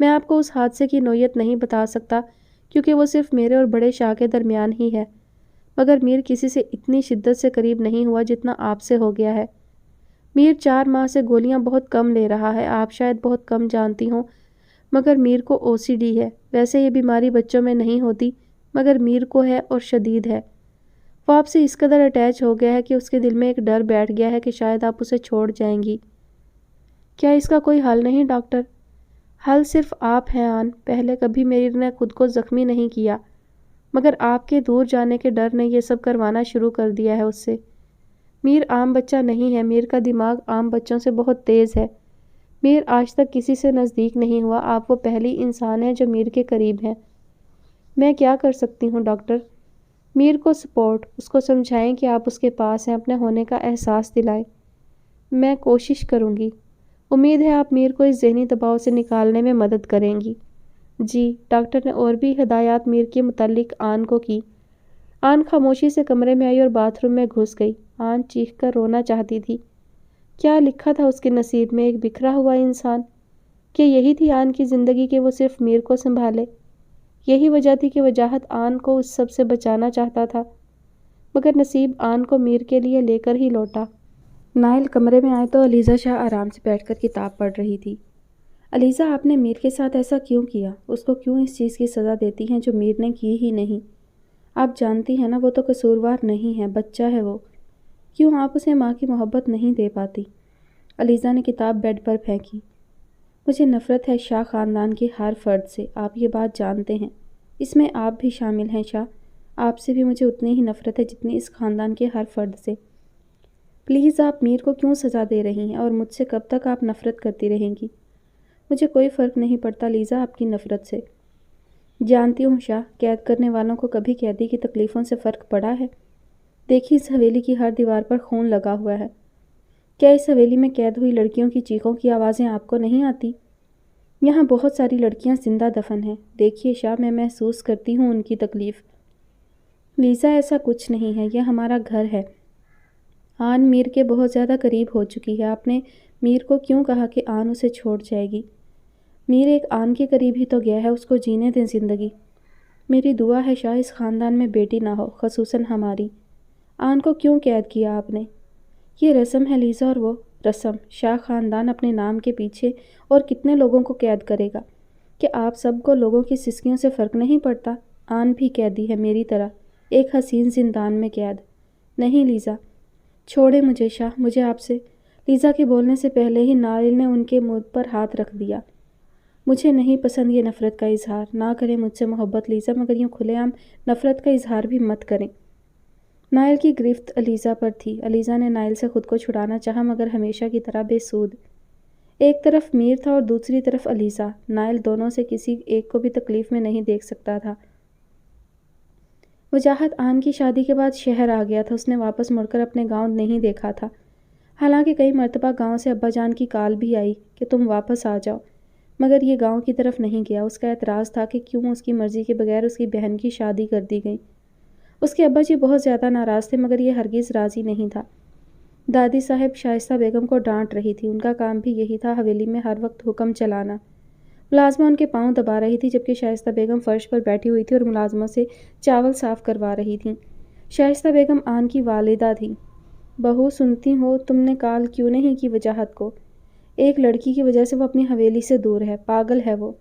میں آپ کو اس حادثے کی نوعیت نہیں بتا سکتا کیونکہ وہ صرف میرے اور بڑے شاہ کے درمیان ہی ہے، مگر میر کسی سے اتنی شدت سے قریب نہیں ہوا جتنا آپ سے ہو گیا ہے۔ میر 4 ماہ سے گولیاں بہت کم لے رہا ہے، آپ شاید بہت کم جانتی ہوں، مگر میر کو OCD ہے۔ ویسے یہ بیماری بچوں میں نہیں ہوتی، مگر میر کو ہے اور شدید ہے۔ وہ آپ سے اس قدر اٹیچ ہو گیا ہے کہ اس کے دل میں ایک ڈر بیٹھ گیا ہے کہ شاید آپ اسے چھوڑ جائیں گی۔ کیا اس کا کوئی حل نہیں ڈاکٹر؟ حل صرف آپ ہیں آن۔ پہلے کبھی میر نے خود کو زخمی نہیں کیا، مگر آپ کے دور جانے کے ڈر نے یہ سب کروانا شروع کر دیا ہے اس سے۔ میر عام بچہ نہیں ہے، میر کا دماغ عام بچوں سے بہت تیز ہے۔ میر آج تک کسی سے نزدیک نہیں ہوا، آپ وہ پہلی انسان ہیں جو میر کے قریب ہیں۔ میں کیا کر سکتی ہوں ڈاکٹر؟ میر کو سپورٹ، اس کو سمجھائیں کہ آپ اس کے پاس ہیں، اپنے ہونے کا احساس دلائیں۔ میں کوشش کروں گی۔ امید ہے آپ میر کو اس ذہنی دباؤ سے نکالنے میں مدد کریں گی۔ جی، ڈاکٹر نے اور بھی ہدایات میر کے متعلق آن کو کی۔ آن خاموشی سے کمرے میں آئی اور باتھ روم میں گھس گئی۔ آن چیخ کر رونا چاہتی تھی۔ کیا لکھا تھا اس کے نصیب میں؟ ایک بکھرا ہوا انسان؟ کہ یہی تھی آن کی زندگی کہ وہ صرف میر کو سنبھالے؟ یہی وجہ تھی کہ وجاہت آن کو اس سب سے بچانا چاہتا تھا، مگر نصیب آن کو میر کے لیے لے کر ہی لوٹا۔ نائل کمرے میں آئے تو علیزہ شاہ آرام سے بیٹھ کر کتاب پڑھ رہی تھی۔ علیزہ، آپ نے میر کے ساتھ ایسا کیوں کیا؟ اس کو کیوں اس چیز کی سزا دیتی ہیں جو میر نے کی ہی نہیں؟ آپ جانتی ہیں نا وہ تو قصوروار نہیں ہے، بچہ ہے وہ۔ کیوں آپ اسے ماں کی محبت نہیں دے پاتی؟ علیزہ نے کتاب بیڈ پر پھینکی۔ مجھے نفرت ہے شاہ خاندان کے ہر فرد سے، آپ یہ بات جانتے ہیں۔ اس میں آپ بھی شامل ہیں شاہ۔ آپ سے بھی مجھے اتنی ہی نفرت ہے جتنی اس خاندان کے ہر فرد سے۔ پلیز آپ میر کو کیوں سزا دے رہی ہیں اور مجھ سے کب تک آپ نفرت کرتی رہیں گی؟ مجھے کوئی فرق نہیں پڑتا لیزا آپ کی نفرت سے۔ جانتی ہوں شاہ، قید کرنے والوں کو کبھی قیدی کی تکلیفوں سے فرق پڑا ہے؟ دیکھیے اس حویلی کی ہر دیوار پر خون لگا ہوا ہے۔ کیا اس حویلی میں قید ہوئی لڑکیوں کی چیخوں کی آوازیں آپ کو نہیں آتی؟ یہاں بہت ساری لڑکیاں زندہ دفن ہیں۔ دیکھیے شاہ، میں محسوس کرتی ہوں ان کی تکلیف۔ لیزا ایسا کچھ نہیں ہے، یہ ہمارا گھر ہے۔ آن میر کے بہت زیادہ قریب ہو چکی ہے۔ آپ نے میر کو کیوں کہا کہ آن اسے چھوڑ جائے گی؟ میر ایک آن کے قریب ہی تو گیا ہے، اس کو جینے دیں زندگی۔ میری دعا ہے شاہ اس خاندان میں بیٹی نہ ہو، خصوصاً ہماری۔ آن کو کیوں قید کیا آپ نے؟ یہ رسم ہے لیزا، اور وہ رسم شاہ خاندان اپنے نام کے پیچھے اور کتنے لوگوں کو قید کرے گا؟ کہ آپ سب کو لوگوں کی سسکیوں سے فرق نہیں پڑتا؟ آن بھی قیدی ہے میری طرح، ایک حسین زندان میں قید۔ نہیں لیزا، چھوڑے مجھے شاہ، مجھے آپ سے۔ لیزا کے بولنے سے پہلے ہی نائل نے ان کے منہ پر ہاتھ رکھ دیا۔ مجھے نہیں پسند یہ نفرت کا اظہار۔ نہ کریں مجھ سے محبت لیزا، مگر یوں کھلے عام نفرت کا اظہار بھی مت کریں۔ نائل کی گرفت علیزہ پر تھی۔ علیزہ نے نائل سے خود کو چھڑانا چاہا، مگر ہمیشہ کی طرح بے سود۔ ایک طرف میر تھا اور دوسری طرف علیزہ۔ نائل دونوں سے کسی ایک کو بھی تکلیف میں نہیں دیکھ سکتا تھا۔ وجاہت آن کی شادی کے بعد شہر آ گیا تھا، اس نے واپس مڑ کر اپنے گاؤں نہیں دیکھا تھا۔ حالانکہ کئی مرتبہ گاؤں سے ابا جان کی کال بھی آئی کہ تم واپس آ جاؤ، مگر یہ گاؤں کی طرف نہیں گیا۔ اس کا اعتراض تھا کہ کیوں اس کی مرضی کے بغیر اس کی بہن کی شادی کر دی گئی۔ اس کے ابا جی بہت زیادہ ناراض تھے، مگر یہ ہرگز راضی نہیں تھا۔ دادی صاحب شائستہ بیگم کو ڈانٹ رہی تھی، ان کا کام بھی یہی تھا، حویلی میں ہر وقت حکم چلانا۔ ملازمہ ان کے پاؤں دبا رہی تھی، جبکہ شائستہ بیگم فرش پر بیٹھی ہوئی تھی اور ملازموں سے چاول صاف کروا رہی تھیں۔ شائستہ بیگم آن کی والدہ تھیں۔ بہو سنتی ہو، تم نے کال کیوں نہیں کی وجاہت کو؟ ایک لڑکی کی وجہ سے وہ اپنی حویلی سے دور ہے، پاگل ہے وہ۔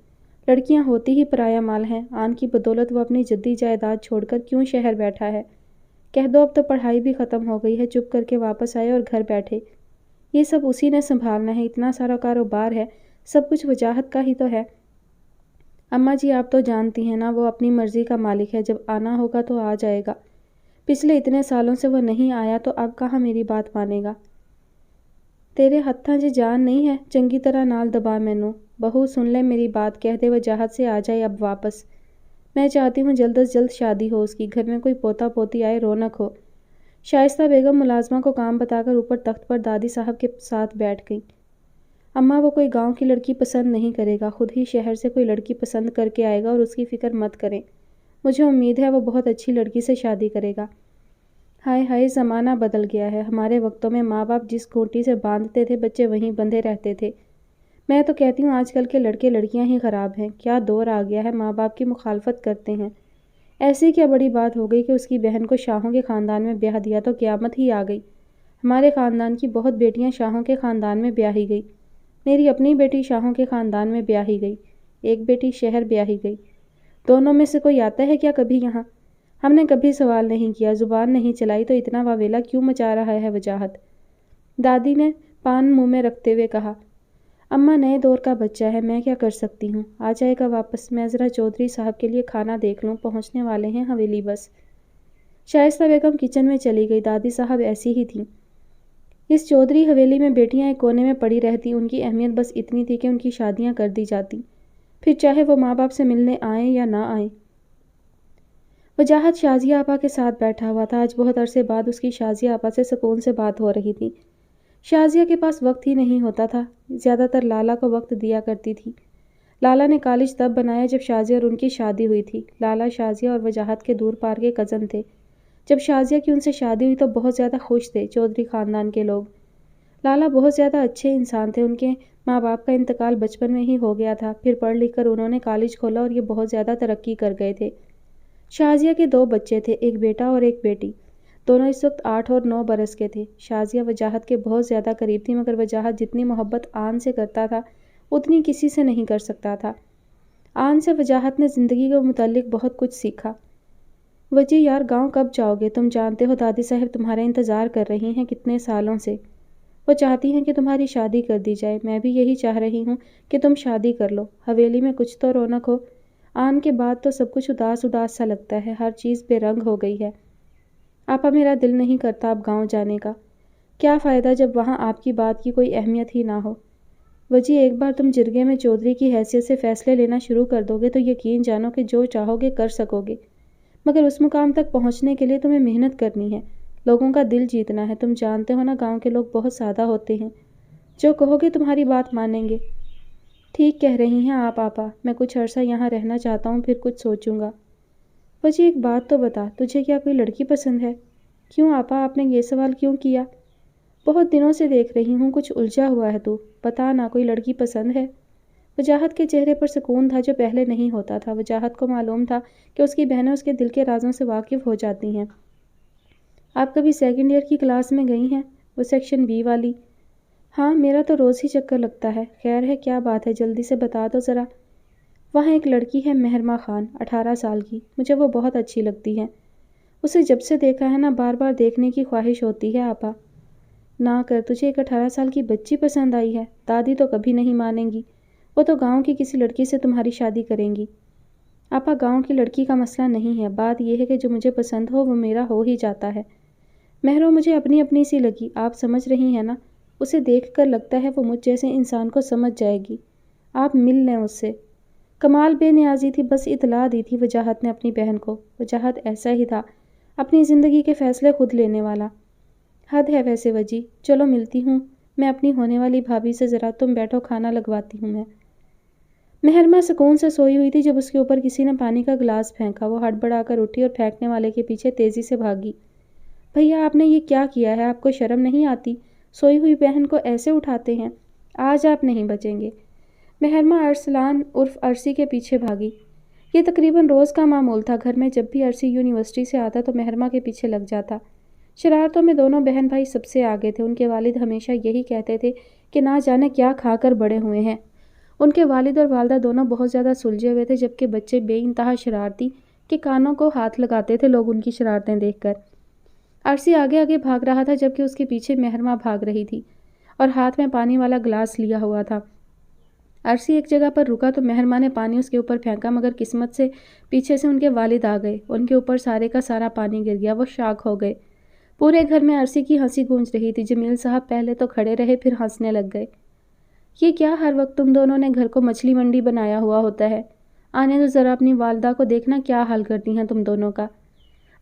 لڑکیاں ہوتی ہی پرایا مال ہیں، آن کی بدولت وہ اپنی جدی جائیداد چھوڑ کر کیوں شہر بیٹھا ہے؟ کہہ دو اب تو پڑھائی بھی ختم ہو گئی ہے، چپ کر کے واپس آئے اور گھر بیٹھے۔ یہ سب اسی نے سنبھالنا ہے، اتنا سارا کاروبار ہے، سب کچھ وجاہت کا ہی تو ہے۔ اماں جی آپ تو جانتی ہیں نا، وہ اپنی مرضی کا مالک ہے، جب آنا ہوگا تو آ جائے گا۔ پچھلے اتنے سالوں سے وہ نہیں آیا تو اب کہاں میری بات مانے گا؟ تیرے ہتھاں جی جان نہیں ہے، چنگی طرح نال دبا مینوں۔ بہو سن لے میری بات، کہہ دے وجاہت سے آ جائے اب واپس۔ میں چاہتی ہوں جلد از جلد شادی ہو اس کی، گھر میں کوئی پوتا پوتی آئے، رونق ہو۔ شائستہ بیگم ملازمہ کو کام بتا کر اوپر تخت پر دادی صاحب کے ساتھ بیٹھ گئیں۔ اماں وہ کوئی گاؤں کی لڑکی پسند نہیں کرے گا، خود ہی شہر سے کوئی لڑکی پسند کر کے آئے گا، اور اس کی فکر مت کریں۔ مجھے امید ہے وہ بہت اچھی لڑکی سے شادی کرے گا۔ ہائے ہائے زمانہ بدل گیا ہے، ہمارے وقتوں میں ماں باپ جس کھوٹی سے باندھتے تھے بچے وہیں بندھے رہتے تھے۔ میں تو کہتی ہوں آج کل کے لڑکے لڑکیاں ہی خراب ہیں، کیا دور آ گیا ہے، ماں باپ کی مخالفت کرتے ہیں۔ ایسی کیا بڑی بات ہو گئی کہ اس کی بہن کو شاہوں کے خاندان میں بیاہ دیا تو قیامت ہی آ گئی۔ ہمارے خاندان کی بہت بیٹیاں شاہوں کے خاندان میں بیاہی گئی، میری اپنی بیٹی شاہوں کے خاندان میں بیاہی گئی، ایک بیٹی شہر بیاہی گئی۔ دونوں میں سے کوئی آتا ہے کیا کبھی یہاں؟ ہم نے کبھی سوال نہیں کیا، زبان نہیں چلائی، تو اتنا واویلا کیوں مچا رہا ہے وجاہت؟ دادی نے پان منہ میں رکھتے ہوئے کہا۔ اماں نئے دور کا بچہ ہے، میں کیا کر سکتی ہوں، آ جائے گا واپس، میں ذرا چودھری صاحب کے لیے کھانا دیکھ لوں، پہنچنے والے ہیں حویلی بس۔ شائستہ بیگم کچن میں چلی گئی، دادی صاحب ایسی ہی تھیں۔ اس چودھری حویلی میں بیٹیاں ایک کونے میں پڑی رہتی، ان کی اہمیت بس اتنی تھی کہ ان کی شادیاں کر دی جاتی، پھر چاہے وہ ماں باپ سے ملنے آئیں یا نہ آئیں۔ وجاہت شازیہ آپا کے ساتھ بیٹھا ہوا تھا، آج بہت عرصے بعد اس کی شازیہ آپا سے سکون سے بات ہو رہی تھی۔ شازیہ کے پاس وقت ہی نہیں ہوتا تھا، زیادہ تر لالا کو وقت دیا کرتی تھی۔ لالا نے کالج تب بنایا جب شازیہ اور ان کی شادی ہوئی تھی۔ لالا شازیہ اور وجاہت کے دور پار کے کزن تھے۔ جب شازیہ کی ان سے شادی ہوئی تو بہت زیادہ خوش تھے چودھری خاندان کے لوگ۔ لالا بہت زیادہ اچھے انسان تھے، ان کے ماں باپ کا انتقال بچپن میں ہی ہو گیا تھا، پھر پڑھ لکھ کر انہوں نے کالج کھولا اور یہ بہت زیادہ ترقی کر گئے تھے۔ شازیہ کے 2 بچے تھے، ایک بیٹا اور ایک بیٹی، دونوں اس وقت 8 اور 9 برس کے تھے۔ شازیہ وجاہت کے بہت زیادہ قریب تھی، مگر وجاہت جتنی محبت آن سے کرتا تھا اتنی کسی سے نہیں کر سکتا تھا۔ آن سے وجاہت نے زندگی کے متعلق بہت کچھ سیکھا۔ وجی یار گاؤں کب جاؤ گے؟ تم جانتے ہو دادی صاحب تمہارا انتظار کر رہی ہیں کتنے سالوں سے۔ وہ چاہتی ہیں کہ تمہاری شادی کر دی جائے، میں بھی یہی چاہ رہی ہوں کہ تم شادی کر لو، حویلی میں کچھ تو رونق ہو۔ آن کے بعد تو سب کچھ اداس اداس سا لگتا ہے، ہر چیز بے رنگ ہو گئی ہے۔ آپا میرا دل نہیں کرتا اب گاؤں جانے کا، کیا فائدہ جب وہاں آپ کی بات کی کوئی اہمیت ہی نہ ہو۔ وجی ایک بار تم جرگے میں چودھری کی حیثیت سے فیصلے لینا شروع کر دو گے تو یقین جانو کہ جو چاہو گے کر سکو گے، مگر اس مقام تک پہنچنے کے لیے تمہیں محنت کرنی ہے، لوگوں کا دل جیتنا ہے۔ تم جانتے ہو نا گاؤں کے لوگ بہت سادہ ہوتے ہیں، جو کہو گے تمہاری بات مانیں گے۔ ٹھیک کہہ رہی ہیں آپ آپا، میں کچھ عرصہ یہاں رہنا چاہتا ہوں، پھر کچھ سوچوں گا۔ وجی ایک بات تو بتا، تجھے کیا کوئی لڑکی پسند ہے؟ کیوں آپا، آپ نے یہ سوال کیوں کیا؟ بہت دنوں سے دیکھ رہی ہوں کچھ الجھا ہوا ہے تو، بتا نا کوئی لڑکی پسند ہے؟ وجاہت کے چہرے پر سکون تھا جو پہلے نہیں ہوتا تھا۔ وجاہت کو معلوم تھا کہ اس کی بہنیں اس کے دل کے رازوں سے واقف ہو جاتی ہیں۔ آپ کبھی 2nd ایئر کی کلاس میں گئی ہیں؟ وہ سیکشن B والی؟ ہاں، میرا تو روز ہی چکر لگتا ہے۔ خیر ہے، کیا بات ہے، جلدی سے بتا دو ذرا۔ وہاں ایک لڑکی ہے مہرما خان، 18 سال کی، مجھے وہ بہت اچھی لگتی ہے۔ اسے جب سے دیکھا ہے نا بار بار دیکھنے کی خواہش ہوتی ہے آپا۔ نہ کر، تجھے ایک 18 سال کی بچی پسند آئی ہے؟ دادی تو کبھی نہیں مانیں گی، وہ تو گاؤں کی کسی لڑکی سے تمہاری شادی کریں گی۔ آپا گاؤں کی لڑکی کا مسئلہ نہیں ہے، بات یہ ہے کہ جو مجھے پسند ہو وہ میرا ہو ہی جاتا ہے۔ مہرو مجھے اپنی اپنی سی لگی، آپ سمجھ رہی ہیں نا، اسے دیکھ کر لگتا ہے وہ مجھ جیسے انسان کو سمجھ جائے گی، آپ مل لیں اس سے۔ کمال بے نیازی تھی، بس اطلاع دی تھی وجاہت نے اپنی بہن کو۔ وجاہت ایسا ہی تھا، اپنی زندگی کے فیصلے خود لینے والا۔ حد ہے ویسے وجی، چلو ملتی ہوں میں اپنی ہونے والی بھابھی سے، ذرا تم بیٹھو کھانا لگواتی ہوں میں۔ مہرما سکون سے سوئی ہوئی تھی جب اس کے اوپر کسی نے پانی کا گلاس پھینکا، وہ ہڑبڑا کر اٹھی اور پھینکنے والے کے پیچھے تیزی سے بھاگی۔ بھیا آپ نے یہ کیا کیا ہے، آپ کو شرم نہیں آتی؟ سوئی ہوئی بہن کو ایسے اٹھاتے ہیں، آج آپ نہیں بچیں گے۔ مہرما ارسلان عرف ارسی کے پیچھے بھاگی۔ یہ تقریباً روز کا معمول تھا، گھر میں جب بھی ارسی یونیورسٹی سے آتا تو مہرما کے پیچھے لگ جاتا۔ شرارتوں میں دونوں بہن بھائی سب سے آگے تھے، ان کے والد ہمیشہ یہی کہتے تھے کہ نہ جانے کیا کھا کر بڑے ہوئے ہیں۔ ان کے والد اور والدہ دونوں بہت زیادہ سلجھے ہوئے تھے، جبکہ بچے بے انتہا شرارتی کہ کانوں کو ہاتھ لگاتے تھے لوگ ان کی شرارتیں دیکھ کر۔ ارسی آگے آگے بھاگ رہا تھا جبکہ اس کے پیچھے مہرما بھاگ رہی تھی اور ہاتھ میں پانی والا گلاس لیا ہوا تھا۔ ارسی ایک جگہ پر رکا تو مہرما نے پانی اس کے اوپر پھینکا، مگر قسمت سے پیچھے سے ان کے والد آ گئے، ان کے اوپر سارے کا سارا پانی گر گیا، وہ شاک ہو گئے۔ پورے گھر میں ارسی کی ہنسی گونج رہی تھی۔ جمیل صاحب پہلے تو کھڑے رہے، پھر ہنسنے لگ گئے۔ یہ کیا ہر وقت تم دونوں نے گھر کو مچھلی منڈی بنایا ہوا ہوتا ہے؟ آنے تو ذرا اپنی والدہ کو، دیکھنا کیا حال کرتی ہیں تم دونوں کا۔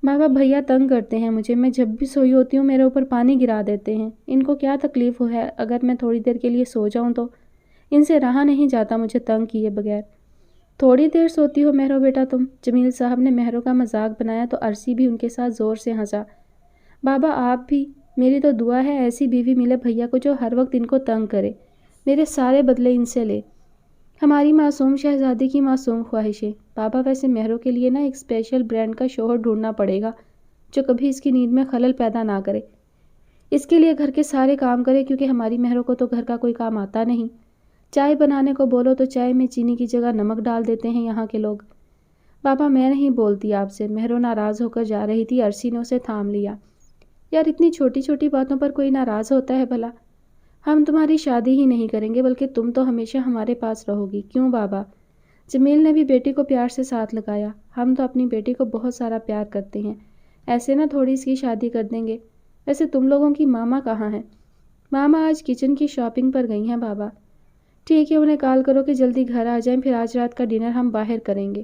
بابا بھیا تنگ کرتے ہیں مجھے، میں جب بھی سوئی ہوتی ہوں میرے اوپر پانی گرا دیتے ہیں، ان کو کیا تکلیف ہے اگر میں تھوڑی دیر کے لیے سو جاؤں تو؟ ان سے رہا نہیں جاتا مجھے تنگ کیے بغیر۔ تھوڑی دیر سوتی ہو مہرو بیٹا تم؟ جمیل صاحب نے مہرو کا مذاق بنایا تو ارسی بھی ان کے ساتھ زور سے ہنسا۔ بابا آپ بھی، میری تو دعا ہے ایسی بیوی ملے بھیا کو جو ہر وقت ان کو تنگ کرے۔ میرے سارے بدلے ان سے لے۔ ہماری معصوم شہزادی کی معصوم خواہشیں۔ بابا ویسے مہروں کے لیے نا ایک اسپیشل برانڈ کا شوہر ڈھونڈنا پڑے گا جو کبھی اس کی نیند میں خلل پیدا نہ کرے، اس کے لیے گھر کے سارے کام کرے، کیونکہ ہماری مہروں کو تو گھر کا کوئی کام آتا نہیں۔ چائے بنانے کو بولو تو چائے میں چینی کی جگہ نمک ڈال دیتے ہیں یہاں کے لوگ۔ بابا میں نہیں بولتی آپ سے، مہروں ناراض ہو کر جا رہی تھی، عرصی نے اسے تھام لیا۔ یار اتنی چھوٹی چھوٹی باتوں پر کوئی ناراض ہوتا ہے بھلا؟ ہم تمہاری شادی ہی نہیں کریں گے، بلکہ تم تو ہمیشہ ہمارے پاس رہو گی، کیوں بابا؟ جمیل نے بھی بیٹی کو پیار سے ساتھ لگایا۔ ہم تو اپنی بیٹی کو بہت سارا پیار کرتے ہیں، ایسے نہ تھوڑی اس کی شادی کر دیں گے۔ ویسے تم لوگوں کی ماما کہاں ہیں؟ ماما آج کچن کی شاپنگ پر گئی ہیں بابا۔ ٹھیک ہے، انہیں کال کرو کہ جلدی گھر آ جائیں، پھر آج رات کا ڈنر ہم باہر کریں گے۔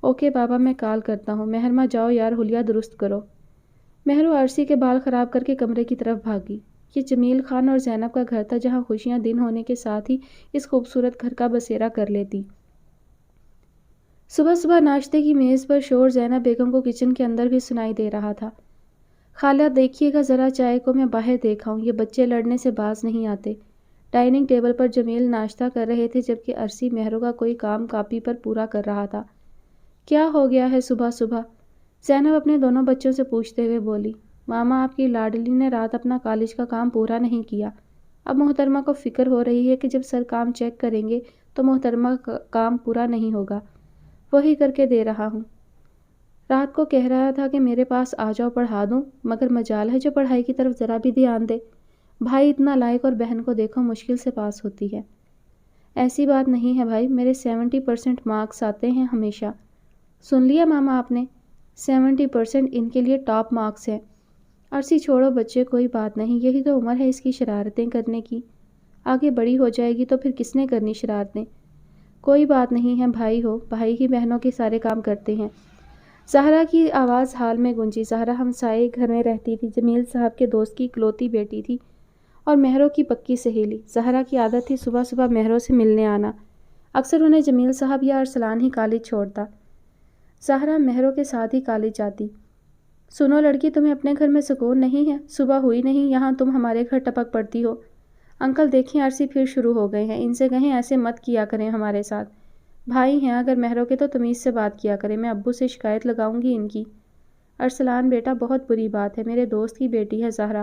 اوکے بابا، میں کال کرتا ہوں۔ مہرماں جاؤ یار، حلیہ درست کرو۔ مہرو عرصی کے بال خراب کر کے کمرے کی طرف بھاگی۔ یہ جمیل خان اور زینب کا گھر تھا، جہاں خوشیاں دن ہونے کے ساتھ ہی اس خوبصورت گھر کا بسیرا کر لیتی۔ صبح صبح ناشتے کی میز پر شور زینب بیگم کو کچن کے اندر بھی سنائی دے رہا تھا۔ خالہ دیکھیے گا ذرا چائے کو، میں باہر دیکھا ہوں، یہ بچے لڑنے سے باز نہیں آتے۔ ڈائننگ ٹیبل پر جمیل ناشتہ کر رہے تھے، جبکہ عرصی مہروں کا کوئی کام کاپی پر پورا کر رہا تھا۔ کیا ہو گیا ہے صبح صبح؟ زینب اپنے دونوں بچوں سے پوچھتے ہوئے بولی۔ ماما، آپ کی لاڈلی نے رات اپنا کالج کا کام پورا نہیں کیا۔ اب محترمہ کو فکر ہو رہی ہے کہ جب سر کام چیک کریں گے تو محترمہ کا کام پورا نہیں ہوگا، وہی کر کے دے رہا ہوں۔ رات کو کہہ رہا تھا کہ میرے پاس آ جاؤ پڑھا دوں، مگر مجال ہے جو پڑھائی کی طرف ذرا بھی دھیان دے۔ بھائی اتنا لائق اور بہن کو دیکھو مشکل سے پاس ہوتی ہے۔ ایسی بات نہیں ہے بھائی، میرے 70% مارکس آتے ہیں ہمیشہ۔ سن لیا ماما آپ نے؟ 70% ان کے لیے ٹاپ مارکس ہیں۔ عرصی چھوڑو بچے، کوئی بات نہیں، یہی تو عمر ہے اس کی شرارتیں کرنے کی، آگے بڑی ہو جائے گی تو پھر کس نے کرنی شرارتیں؟ کوئی بات نہیں ہے، بھائی ہو، بھائی ہی بہنوں کے سارے کام کرتے ہیں۔ زہرا کی آواز حال میں گونجی۔ زہرا ہمسائے گھر میں رہتی تھی، جمیل صاحب کے دوست کی اکلوتی بیٹی تھی اور مہروں کی پکی سہیلی۔ زہرا کی عادت تھی صبح صبح مہروں سے ملنے آنا، اکثر انہیں جمیل صاحب یا ارسلان ہی کالج چھوڑتا۔ زہرا مہروں کے ساتھ ہی کالج جاتی۔ سنو لڑکی، تمہیں اپنے گھر میں سکون نہیں ہے؟ صبح ہوئی نہیں یہاں تم ہمارے گھر ٹپک پڑتی ہو۔ انکل دیکھیں عرصی پھر شروع ہو گئے ہیں، ان سے کہیں ایسے مت کیا کریں ہمارے ساتھ۔ بھائی ہیں اگر مہروں کے تو تمیز سے بات کیا کریں، میں ابو سے شکایت لگاؤں گی ان کی۔ ارسلان بیٹا بہت بری بات ہے، میرے دوست کی بیٹی ہے زہرا،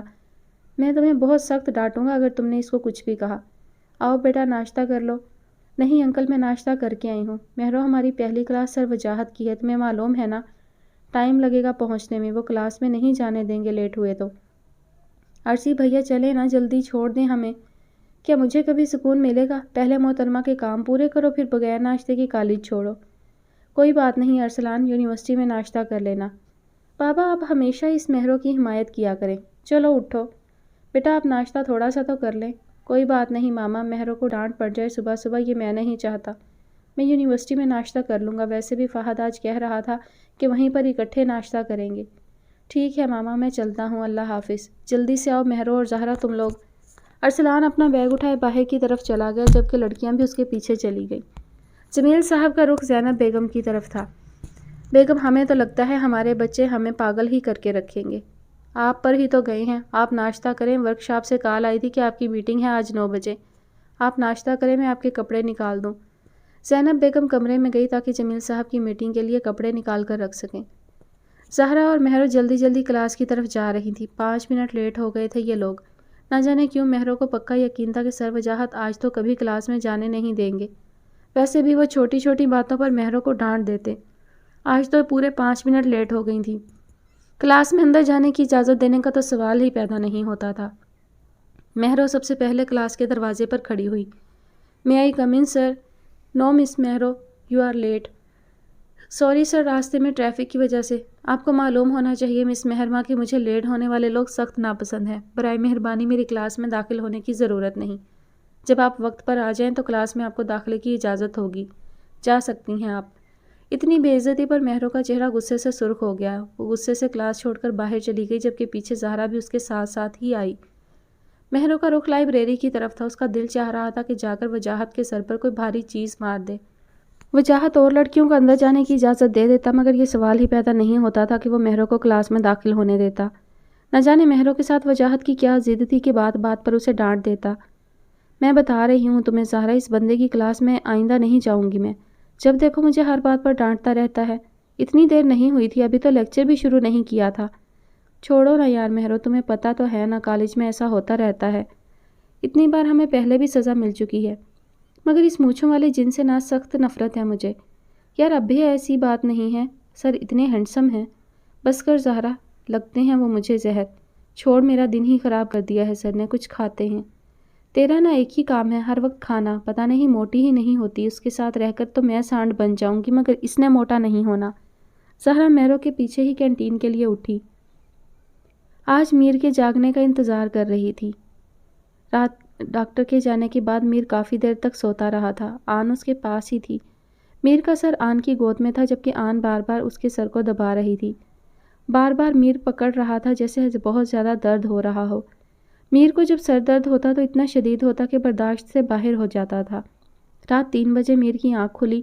میں تمہیں بہت سخت ڈانٹوں گا اگر تم نے اس کو کچھ بھی کہا۔ آؤ بیٹا ناشتہ کر لو۔ نہیں انکل، میں ناشتہ کر کے آئی ہوں۔ مہرو ہماری پہلی کلاس سر وجاہت کی ہے، تمہیں معلوم ہے نا، ٹائم لگے گا پہنچنے میں، وہ کلاس میں نہیں جانے دیں گے لیٹ ہوئے تو۔ عرصی بھیا چلیں نا، جلدی چھوڑ دیں ہمیں، کیا مجھے کبھی سکون ملے گا؟ پہلے محترمہ کے کام پورے کرو، پھر بغیر ناشتے کی کالج چھوڑو۔ کوئی بات نہیں ارسلان، یونیورسٹی میں ناشتہ کر لینا۔ بابا آپ ہمیشہ اس مہروں کی حمایت کیا کریں۔ چلو اٹھو بیٹا، آپ ناشتہ تھوڑا سا تو کر لیں۔ کوئی بات نہیں ماما، مہروں کو ڈانٹ پڑ جائے صبح صبح، یہ میں نہیں چاہتا۔ میں یونیورسٹی میں ناشتہ کر لوں گا، ویسے بھی فہد آج کہہ رہا تھا کہ وہیں پر اکٹھے ناشتہ کریں گے۔ ٹھیک ہے ماما، میں چلتا ہوں، اللہ حافظ۔ جلدی سے آؤ مہرو اور زہرا تم لوگ۔ ارسلان اپنا بیگ اٹھائے باہر کی طرف چلا گیا، جبکہ لڑکیاں بھی اس کے پیچھے چلی گئیں۔ جمیل صاحب کا رخ زینب بیگم کی طرف تھا۔ بیگم ہمیں تو لگتا ہے ہمارے بچے ہمیں پاگل ہی کر کے رکھیں گے۔ آپ پر ہی تو گئے ہیں، آپ ناشتہ کریں، ورک شاپ سے کال آئی تھی کہ آپ کی میٹنگ ہے آج 9 بجے۔ آپ ناشتہ کریں، میں آپ کے کپڑے نکال دوں۔ زینب بیگم کمرے میں گئی تاکہ جمیل صاحب کی میٹنگ کے لیے کپڑے نکال کر رکھ سکیں۔ زہرا اور مہرو جلدی جلدی کلاس کی طرف جا رہی تھی۔ 5 منٹ لیٹ ہو گئے تھے یہ لوگ۔ نہ جانے کیوں مہرو کو پکا یقین تھا کہ سر وجاہت آج تو کبھی کلاس میں جانے نہیں دیں گے، ویسے بھی وہ چھوٹی چھوٹی باتوں پر مہرو کو ڈانٹ دیتے، آج تو پورے 5 منٹ لیٹ ہو گئی تھیں۔ کلاس میں اندر جانے کی اجازت دینے کا تو سوال ہی پیدا نہیں ہوتا تھا۔ مہرو سب سے پہلے کلاس کے دروازے پر کھڑی ہوئی۔ May I come in sir? No miss Mehru, you are late. Sorry sir, راستے میں ٹریفک کی وجہ سے۔ آپ کو معلوم ہونا چاہیے مس مہرما کہ مجھے لیٹ ہونے والے لوگ سخت ناپسند ہیں، برائے مہربانی میری کلاس میں داخل ہونے کی ضرورت نہیں۔ جب آپ وقت پر آ جائیں تو کلاس میں آپ کو داخلے کی اجازت ہوگی، جا سکتی ہیں آپ۔ اتنی بے عزتی پر مہرو کا چہرہ غصے سے سرخ ہو گیا، وہ غصے سے کلاس چھوڑ کر باہر چلی گئی، جبکہ پیچھے زہرا بھی اس کے ساتھ ساتھ ہی آئی۔ مہرو کا رخ لائبریری کی طرف تھا، اس کا دل چاہ رہا تھا کہ جا کر وجاہت کے سر پر کوئی بھاری چیز مار دے۔ وجاہت اور لڑکیوں کو اندر جانے کی اجازت دے دیتا، مگر یہ سوال ہی پیدا نہیں ہوتا تھا کہ وہ مہرو کو کلاس میں داخل ہونے دیتا۔ نہ جانے مہرو کے ساتھ وجاہت کی کیا ضد تھی کہ بات بات پر اسے ڈانٹ دیتا۔ میں بتا رہی ہوں تمہیں زہرا، اس بندے کی کلاس میں آئندہ نہیں جاؤنگی میں۔ جب دیکھو مجھے ہر بات پر ڈانٹتا رہتا ہے۔ اتنی دیر نہیں ہوئی تھی، ابھی تو لیکچر بھی شروع نہیں کیا تھا۔ چھوڑو نا یار مہرو، تمہیں پتہ تو ہے نا کالج میں ایسا ہوتا رہتا ہے۔ اتنی بار ہمیں پہلے بھی سزا مل چکی ہے، مگر اس مونچھوں والے جن سے نا سخت نفرت ہے مجھے۔ یار اب بھی ایسی بات نہیں ہے، سر اتنے ہینڈسم ہیں۔ بس کر زہرا، لگتے ہیں وہ مجھے زہر۔ چھوڑ، میرا دن ہی خراب کر دیا ہے سر نے، کچھ کھاتے ہیں۔ تیرا نا ایک ہی کام ہے، ہر وقت کھانا، پتہ نہیں موٹی ہی نہیں ہوتی، اس کے ساتھ رہ کر تو میں سانڈ بن جاؤں گی، مگر اس نے موٹا نہیں ہونا۔ زہرا مہرو کے پیچھے ہی کینٹین کے لیے اٹھی۔ آج میر کے جاگنے کا انتظار کر رہی تھی۔ رات ڈاکٹر کے جانے کے بعد میر کافی دیر تک سوتا رہا تھا۔ آن اس کے پاس ہی تھی۔ میر کا سر آن کی گود میں تھا، جبکہ آن بار بار اس کے سر کو دبا رہی تھی۔ بار بار میر پکڑ رہا تھا جیسے بہت زیادہ درد ہو رہا ہو۔ میر کو جب سر درد ہوتا تو اتنا شدید ہوتا کہ برداشت سے باہر ہو جاتا تھا۔ رات 3 بجے میر کی آنکھ کھلی۔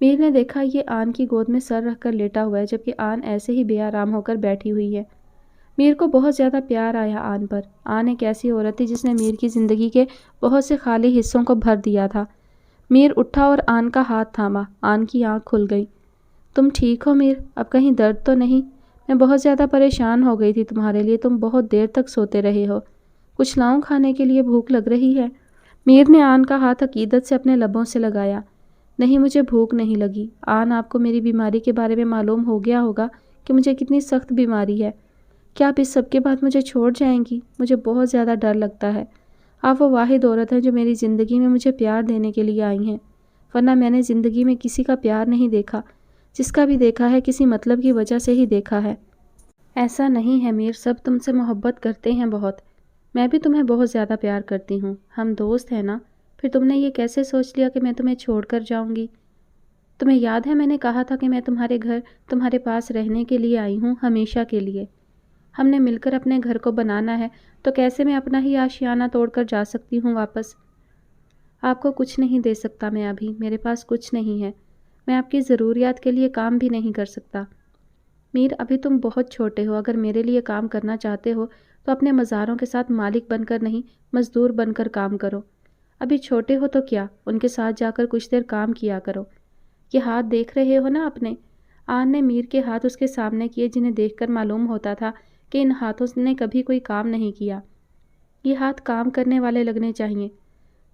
میر نے دیکھا یہ آن کی گود میں سر رکھ کر لیٹا ہوا ہے، جبکہ آن ایسے ہی بے آرام ہو کر بیٹھی ہوئی ہے۔ میر کو بہت زیادہ پیار آیا آن پر۔ آن ایک ایسی عورت تھی جس نے میر کی زندگی کے بہت سے خالی حصوں کو بھر دیا تھا۔ میر اٹھا اور آن کا ہاتھ تھاما۔ آن کی آنکھ کھل گئی۔ تم ٹھیک ہو میر؟ اب کہیں درد تو نہیں؟ میں بہت زیادہ پریشان ہو گئی تھی تمہارے لیے، تم بہت دیر تک سوتے رہے ہو۔ کچھ لاؤں کھانے کے لیے؟ بھوک لگ رہی ہے؟ میر نے آن کا ہاتھ عقیدت سے اپنے لبوں سے لگایا۔ نہیں، مجھے بھوک نہیں لگی۔ آن، آپ کو میری بیماری کے بارے میں معلوم ہو گیا ہوگا کہ مجھے کتنی سخت بیماری ہے۔ کیا آپ اس سب کے بعد مجھے چھوڑ جائیں گی؟ مجھے بہت زیادہ ڈر لگتا ہے۔ آپ وہ واحد عورت ہیں جو میری زندگی میں مجھے پیار دینے کے لیے آئی ہیں، ورنہ میں نے زندگی میں کسی کا پیار نہیں دیکھا۔ جس کا بھی دیکھا ہے کسی مطلب کی وجہ سے ہی دیکھا ہے۔ ایسا نہیں ہے میر، سب تم سے محبت کرتے ہیں بہت۔ میں بھی تمہیں بہت زیادہ پیار کرتی ہوں، ہم دوست ہیں نا۔ پھر تم نے یہ کیسے سوچ لیا کہ میں تمہیں چھوڑ کر جاؤں گی؟ تمہیں یاد ہے میں نے کہا تھا کہ میں تمہارے گھر، تمہارے پاس رہنے کے لیے آئی ہوں، ہمیشہ کے لیے۔ ہم نے مل کر اپنے گھر کو بنانا ہے، تو کیسے میں اپنا ہی آشیانہ توڑ کر جا سکتی ہوں واپس؟ آپ کو کچھ نہیں دے سکتا میں ابھی، میرے پاس کچھ نہیں ہے۔ میں آپ کی ضروریات کے لیے کام بھی نہیں کر سکتا۔ میر، ابھی تم بہت چھوٹے ہو، اگر میرے لیے کام کرنا چاہتے ہو تو اپنے مزاروں کے ساتھ مالک بن کر نہیں، مزدور بن کر کام کرو۔ ابھی چھوٹے ہو تو کیا، ان کے ساتھ جا کر کچھ دیر کام کیا کرو۔ یہ ہاتھ دیکھ رہے ہو نا اپنے؟ آن نے میر کے ہاتھ اس کے سامنے کیے، جنہیں دیکھ کر معلوم ہوتا تھا کہ ان ہاتھوں نے کبھی کوئی کام نہیں کیا۔ یہ ہاتھ کام کرنے والے لگنے چاہیے۔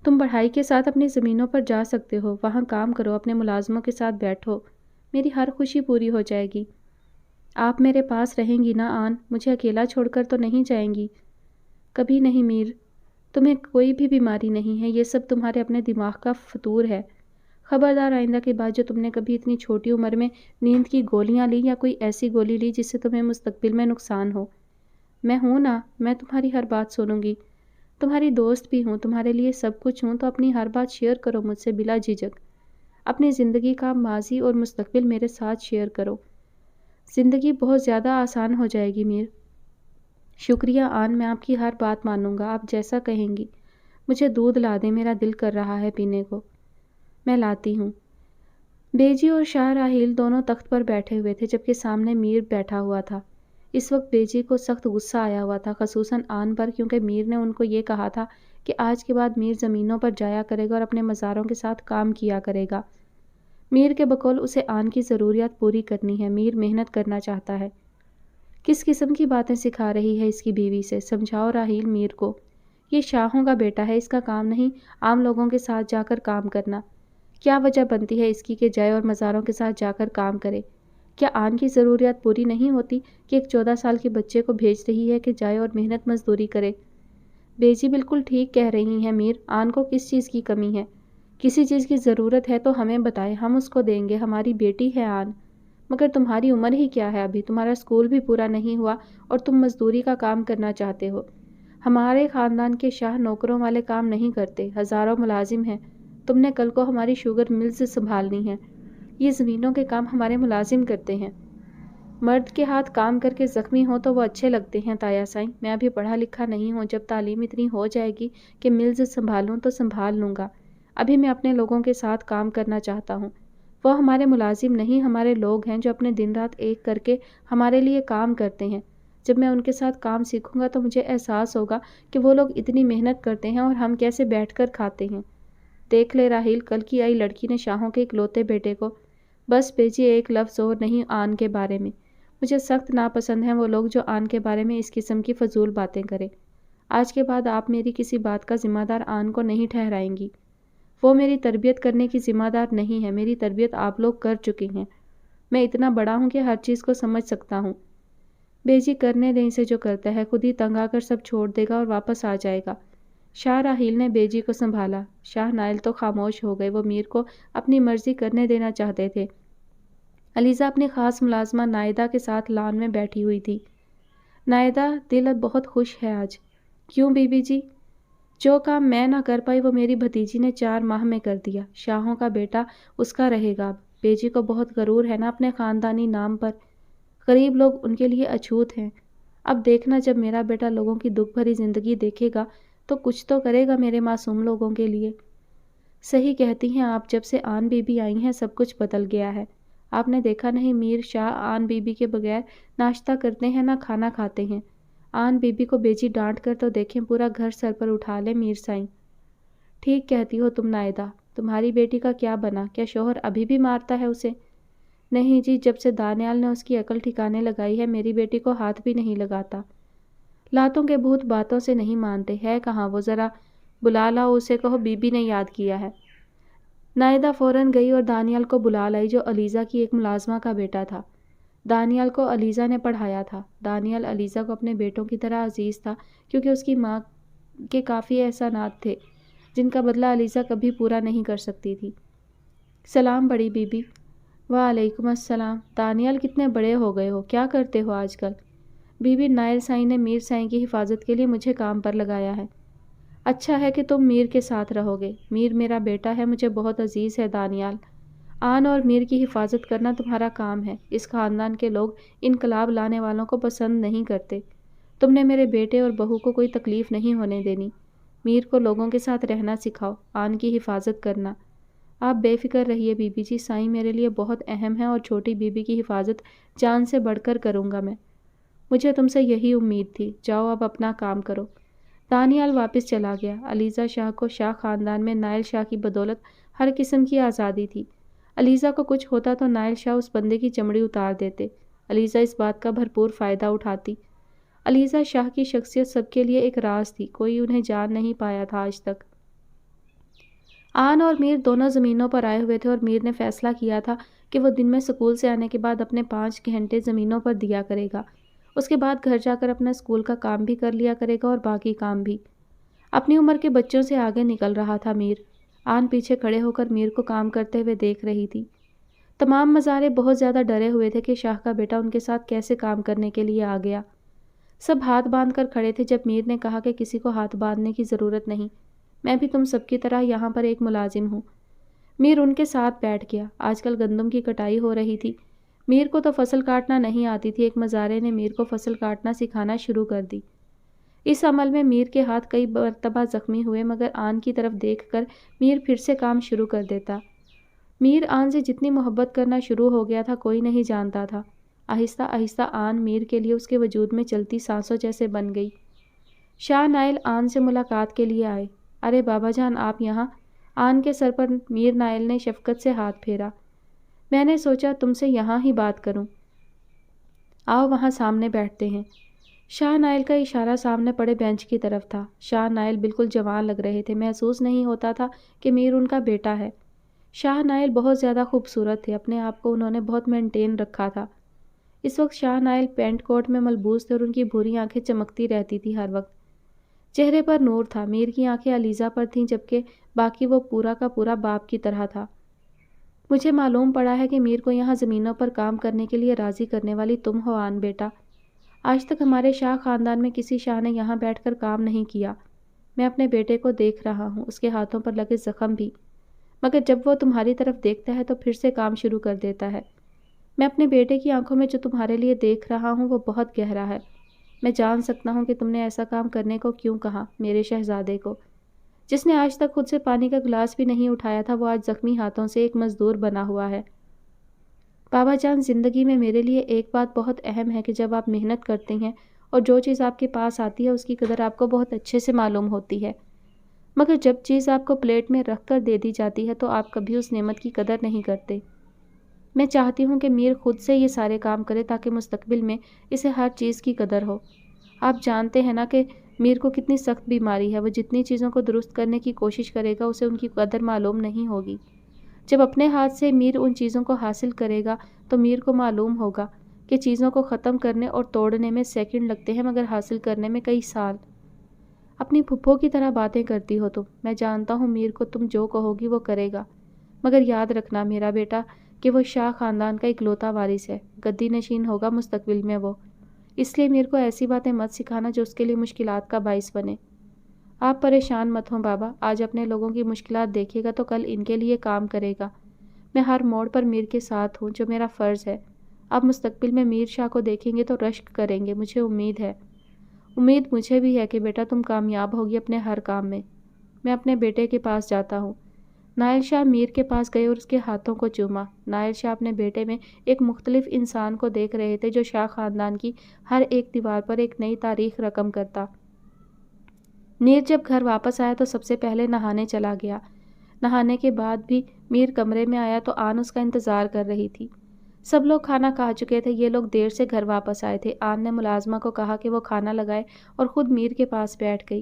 تم پڑھائی کے ساتھ اپنی زمینوں پر جا سکتے ہو، وہاں کام کرو، اپنے ملازموں کے ساتھ بیٹھو، میری ہر خوشی پوری ہو جائے گی۔ آپ میرے پاس رہیں گی نا آن؟ مجھے اکیلا چھوڑ کر تو نہیں جائیں گی؟ کبھی نہیں میر، تمہیں کوئی بھی بیماری نہیں ہے، یہ سب تمہارے اپنے دماغ کا فطور ہے۔ خبردار، آئندہ کے بعد جو تم نے کبھی اتنی چھوٹی عمر میں نیند کی گولیاں لی یا کوئی ایسی گولی لی جس سے تمہیں مستقبل میں نقصان ہو۔ میں ہوں نا، میں تمہاری ہر بات سنوں گی، تمہاری دوست بھی ہوں، تمہارے لیے سب کچھ ہوں، تو اپنی ہر بات شیئر کرو مجھ سے بلا جھجک۔ اپنی زندگی کا ماضی اور مستقبل میرے ساتھ شیئر کرو۔ زندگی بہت زیادہ آسان ہو جائے گی میر۔ شکریہ آن، میں آپ کی ہر بات مانوں گا، آپ جیسا کہیں گی۔ مجھے دودھ لا دیں، میرا دل کر رہا ہے پینے کو۔ میں لاتی ہوں۔ بیجی اور شاہ راہیل دونوں تخت پر بیٹھے ہوئے تھے، جبکہ سامنے میر بیٹھا ہوا تھا۔ اس وقت بیجی کو سخت غصہ آیا ہوا تھا، خصوصاً آن پر، کیونکہ میر نے ان کو یہ کہا تھا کہ آج کے بعد میر زمینوں پر جایا کرے گا اور اپنے مزاروں کے ساتھ کام کیا کرے گا۔ میر کے بقول اسے آن کی ضروریات پوری کرنی ہے، میر محنت کرنا چاہتا ہے۔ کس قسم کی باتیں سکھا رہی ہے اس کی بیوی سے؟ سمجھاؤ راہیل میر کو، یہ شاہوں کا بیٹا ہے، اس کا کام نہیں عام لوگوں کے ساتھ جا کر کام کرنا۔ کیا وجہ بنتی ہے اس کی کہ جائے اور مزاروں کے ساتھ جا کر کام کرے؟ کیا آن کی ضروریات پوری نہیں ہوتی کہ ایک 14 سال کے بچے کو بھیج رہی ہے کہ جائے اور محنت مزدوری کرے؟ بیجی بالکل ٹھیک کہہ رہی ہیں میر، آن کو کس چیز کی کمی ہے؟ کسی چیز کی ضرورت ہے تو ہمیں بتائے، ہم اس کو دیں گے، ہماری بیٹی ہے آن۔ مگر تمہاری عمر ہی کیا ہے ابھی، تمہارا اسکول بھی پورا نہیں ہوا اور تم مزدوری کا کام کرنا چاہتے ہو۔ ہمارے خاندان کے شاہ نوکروں والے کام نہیں کرتے، ہزاروں ملازم ہیں، تم نے کل کو ہماری شوگر ملز سنبھالنی ہے، یہ زمینوں کے کام ہمارے ملازم کرتے ہیں۔ مرد کے ہاتھ کام کر کے زخمی ہوں تو وہ اچھے لگتے ہیں تایا سائیں، میں ابھی پڑھا لکھا نہیں ہوں، جب تعلیم اتنی ہو جائے گی کہ ملز سنبھالوں تو سنبھال لوں گا، ابھی میں اپنے لوگوں کے ساتھ کام کرنا چاہتا ہوں۔ وہ ہمارے ملازم نہیں، ہمارے لوگ ہیں جو اپنے دن رات ایک کر کے ہمارے لیے کام کرتے ہیں۔ جب میں ان کے ساتھ کام سیکھوں گا تو مجھے احساس ہوگا کہ وہ لوگ اتنی محنت کرتے ہیں اور ہم کیسے بیٹھ کر کھاتے ہیں۔ دیکھ لے راہیل، کل کی آئی لڑکی نے شاہوں کے اکلوتے بیٹے کو بس بیجی ایک لفظ اور نہیں آن کے بارے میں۔ مجھے سخت ناپسند ہیں وہ لوگ جو آن کے بارے میں اس قسم کی فضول باتیں کریں۔ آج کے بعد آپ میری کسی بات کا ذمہ دار آن کو نہیں ٹھہرائیں گی۔ وہ میری تربیت کرنے کی ذمہ دار نہیں ہے، میری تربیت آپ لوگ کر چکی ہیں۔ میں اتنا بڑا ہوں کہ ہر چیز کو سمجھ سکتا ہوں۔ بیجی کرنے دیں اسے جو کرتا ہے، خود ہی تنگ آ کر سب چھوڑ دے گا اور واپس آ جائے گا۔ شاہ راہیل نے بیجی کو سنبھالا۔ شاہ نائل تو خاموش ہو گئے، وہ میر کو اپنی مرضی کرنے دینا چاہتے تھے۔ علیزہ اپنی خاص ملازمہ نائدہ کے ساتھ لان میں بیٹھی ہوئی تھی۔ نائدہ دل اب بہت خوش ہے آج۔ کیوں بی بی جی؟ جو کام میں نہ کر پائی وہ میری بھتیجی نے 4 ماہ میں کر دیا۔ شاہوں کا بیٹا اس کا رہے گا اب۔ بیجی کو بہت غرور ہے نا اپنے خاندانی نام پر۔ غریب لوگ ان کے لیے اچھوت ہیں۔ اب دیکھنا جب میرا بیٹا لوگوں کی دکھ بھری زندگی دیکھے گا تو کچھ تو کرے گا میرے معصوم لوگوں کے لیے۔ صحیح کہتی ہیں آپ، جب سے آن بی بی آئی ہیں سب کچھ بدل گیا ہے۔ آپ نے دیکھا نہیں میر شاہ آن بی بی کے بغیر ناشتہ کرتے ہیں نہ کھانا کھاتے ہیں۔ آن بی بی کو بیجی ڈانٹ کر تو دیکھیں، پورا گھر سر پر اٹھا لے میر سائیں۔ ٹھیک کہتی ہو تم نائدہ، تمہاری بیٹی کا کیا بنا؟ کیا شوہر ابھی بھی مارتا ہے اسے؟ نہیں جی، جب سے دانیال نے اس کی عقل ٹھکانے لگائی ہے میری بیٹی کو ہاتھ بھی نہیں لگاتا۔ لاتوں کے بھوت باتوں سے نہیں مانتے، ہے کہاں وہ؟ ذرا بلا لاؤ اسے، کہو بی بی نے یاد کیا ہے۔ نائدہ فوراً گئی اور دانیال کو بلا لائی جو علیزہ کی ایک ملازمہ کا بیٹا تھا۔ دانیال کو علیزہ نے پڑھایا تھا۔ دانیال علیزہ کو اپنے بیٹوں کی طرح عزیز تھا کیونکہ اس کی ماں کے کافی احسانات تھے جن کا بدلہ علیزہ کبھی پورا نہیں کر سکتی تھی۔ سلام بڑی بی بی۔ وعلیکم السلام۔ دانیال کتنے بڑے ہو گئے ہو، کیا کرتے ہو آج کل؟ بی بی نائل سائیں نے میر سائیں کی حفاظت کے لیے مجھے کام پر لگایا ہے۔ اچھا ہے کہ تم میر کے ساتھ رہو گے۔ میر میرا بیٹا ہے، مجھے بہت عزیز ہے دانیال۔ آن اور میر کی حفاظت کرنا تمہارا کام ہے۔ اس خاندان کے لوگ انقلاب لانے والوں کو پسند نہیں کرتے۔ تم نے میرے بیٹے اور بہو کو کوئی تکلیف نہیں ہونے دینی۔ میر کو لوگوں کے ساتھ رہنا سکھاؤ، آن کی حفاظت کرنا۔ آپ بے فکر رہیے بی بی جی، سائیں میرے لیے بہت اہم ہے اور چھوٹی بی بی کی حفاظت جان سے بڑھ کر کروں گا میں۔ مجھے تم سے یہی امید تھی۔ جاؤ اب اپنا کام کرو۔ دانیال واپس چلا گیا۔ علیزہ شاہ کو شاہ خاندان میں نائل شاہ کی بدولت ہر قسم کی آزادی تھی۔ علیزہ کو کچھ ہوتا تو نائل شاہ اس بندے کی چمڑی اتار دیتے۔ علیزہ اس بات کا بھرپور فائدہ اٹھاتی۔ علیزہ شاہ کی شخصیت سب کے لیے ایک راز تھی، کوئی انہیں جان نہیں پایا تھا آج تک۔ آن اور میر دونوں زمینوں پر آئے ہوئے تھے اور میر نے فیصلہ کیا تھا کہ وہ دن میں اسکول سے آنے کے بعد اپنے 5 گھنٹے زمینوں پر دیا کرے گا۔ اس کے بعد گھر جا کر اپنا اسکول کا کام بھی کر لیا کرے گا اور باقی کام بھی۔ اپنی عمر کے بچوں سے آگے نکل رہا تھا میر۔ آن پیچھے کھڑے ہو کر میر کو کام کرتے ہوئے دیکھ رہی تھی۔ تمام مزارے بہت زیادہ ڈرے ہوئے تھے کہ شاہ کا بیٹا ان کے ساتھ کیسے کام کرنے کے لیے آ گیا۔ سب ہاتھ باندھ کر کھڑے تھے جب میر نے کہا کہ کسی کو ہاتھ باندھنے کی ضرورت نہیں، میں بھی تم سب کی طرح یہاں پر ایک ملازم ہوں۔ میر ان کے ساتھ بیٹھ گیا۔ آج کل گندم کی کٹائی ہو رہی تھی۔ میر کو تو فصل کاٹنا نہیں آتی تھی، ایک مزارے نے میر کو فصل کاٹنا سکھانا شروع کر دی۔ اس عمل میں میر کے ہاتھ کئی مرتبہ زخمی ہوئے، مگر آن کی طرف دیکھ کر میر پھر سے کام شروع کر دیتا۔ میر آن سے جتنی محبت کرنا شروع ہو گیا تھا کوئی نہیں جانتا تھا۔ آہستہ آہستہ آن میر کے لیے اس کے وجود میں چلتی سانسوں جیسے بن گئی۔ شاہ نائل آن سے ملاقات کے لیے آئے۔ ارے بابا جان، آپ یہاں؟ آن کے سر پر میر نائل نے شفقت سے ہاتھ پھیرا۔ میں نے سوچا تم سے یہاں ہی بات کروں۔ آؤ وہاں سامنے بیٹھتے ہیں۔ شاہ نائل کا اشارہ سامنے پڑے بینچ کی طرف تھا۔ شاہ نائل بالکل جوان لگ رہے تھے، محسوس نہیں ہوتا تھا کہ میر ان کا بیٹا ہے۔ شاہ نائل بہت زیادہ خوبصورت تھے، اپنے آپ کو انہوں نے بہت مینٹین رکھا تھا۔ اس وقت شاہ نائل پینٹ کوٹ میں ملبوس تھے اور ان کی بھوری آنکھیں چمکتی رہتی تھی ہر وقت۔ چہرے پر نور تھا۔ میر کی آنکھیں علیزہ پر تھیں جبکہ باقی وہ پورا کا پورا باپ کی طرح تھا۔ مجھے معلوم پڑا ہے کہ میر کو یہاں زمینوں پر کام کرنے کے لیے راضی کرنے والی تم ہو آن بیٹا۔ آج تک ہمارے شاہ خاندان میں کسی شاہ نے یہاں بیٹھ کر کام نہیں کیا۔ میں اپنے بیٹے کو دیکھ رہا ہوں، اس کے ہاتھوں پر لگے زخم بھی، مگر جب وہ تمہاری طرف دیکھتا ہے تو پھر سے کام شروع کر دیتا ہے۔ میں اپنے بیٹے کی آنکھوں میں جو تمہارے لیے دیکھ رہا ہوں وہ بہت گہرا ہے۔ میں جان سکتا ہوں کہ تم نے ایسا کام کرنے کو کیوں کہا۔ میرے شہزادے کو، جس نے آج تک خود سے پانی کا گلاس بھی نہیں اٹھایا تھا، وہ آج زخمی ہاتھوں سے ایک مزدور بنا ہوا ہے۔ بابا جان، زندگی میں میرے لیے ایک بات بہت اہم ہے کہ جب آپ محنت کرتے ہیں اور جو چیز آپ کے پاس آتی ہے اس کی قدر آپ کو بہت اچھے سے معلوم ہوتی ہے، مگر جب چیز آپ کو پلیٹ میں رکھ کر دے دی جاتی ہے تو آپ کبھی اس نعمت کی قدر نہیں کرتے۔ میں چاہتی ہوں کہ میر خود سے یہ سارے کام کرے تاکہ مستقبل میں اسے ہر چیز کی قدر ہو۔ آپ جانتے ہیں نا کہ میر کو کتنی سخت بیماری ہے، وہ جتنی چیزوں کو درست کرنے کی کوشش کرے گا اسے ان کی قدر معلوم نہیں ہوگی۔ جب اپنے ہاتھ سے میر ان چیزوں کو حاصل کرے گا تو میر کو معلوم ہوگا کہ چیزوں کو ختم کرنے اور توڑنے میں سیکنڈ لگتے ہیں مگر حاصل کرنے میں کئی سال۔ اپنی پھپھو کی طرح باتیں کرتی ہو تم، میں جانتا ہوں میر کو تم جو کہو گی وہ کرے گا، مگر یاد رکھنا میرا بیٹا کہ وہ شاہ خاندان کا اکلوتا وارث ہے، گدی نشین ہوگا مستقبل میں وہ، اس لیے میر کو ایسی باتیں مت سکھانا جو اس کے لیے مشکلات کا باعث بنے۔ آپ پریشان مت ہوں بابا، آج اپنے لوگوں کی مشکلات دیکھے گا تو کل ان کے لیے کام کرے گا۔ میں ہر موڑ پر میر کے ساتھ ہوں جو میرا فرض ہے۔ آپ مستقبل میں میر شاہ کو دیکھیں گے تو رشک کریں گے، مجھے امید ہے۔ امید مجھے بھی ہے کہ بیٹا تم کامیاب ہوگی اپنے ہر کام میں۔ میں اپنے بیٹے کے پاس جاتا ہوں۔ نائل شاہ میر کے پاس گئے اور اس کے ہاتھوں کو چوما۔ نائل شاہ اپنے بیٹے میں ایک مختلف انسان کو دیکھ رہے تھے جو شاہ خاندان کی ہر ایک دیوار پر ایک نئی تاریخ رقم کرتا۔ میر جب گھر واپس آیا تو سب سے پہلے نہانے چلا گیا۔ نہانے کے بعد بھی میر کمرے میں آیا تو آن اس کا انتظار کر رہی تھی۔ سب لوگ کھانا کھا چکے تھے، یہ لوگ دیر سے گھر واپس آئے تھے۔ آن نے ملازمہ کو کہا کہ وہ کھانا لگائے اور خود میر کے پاس بیٹھ گئی۔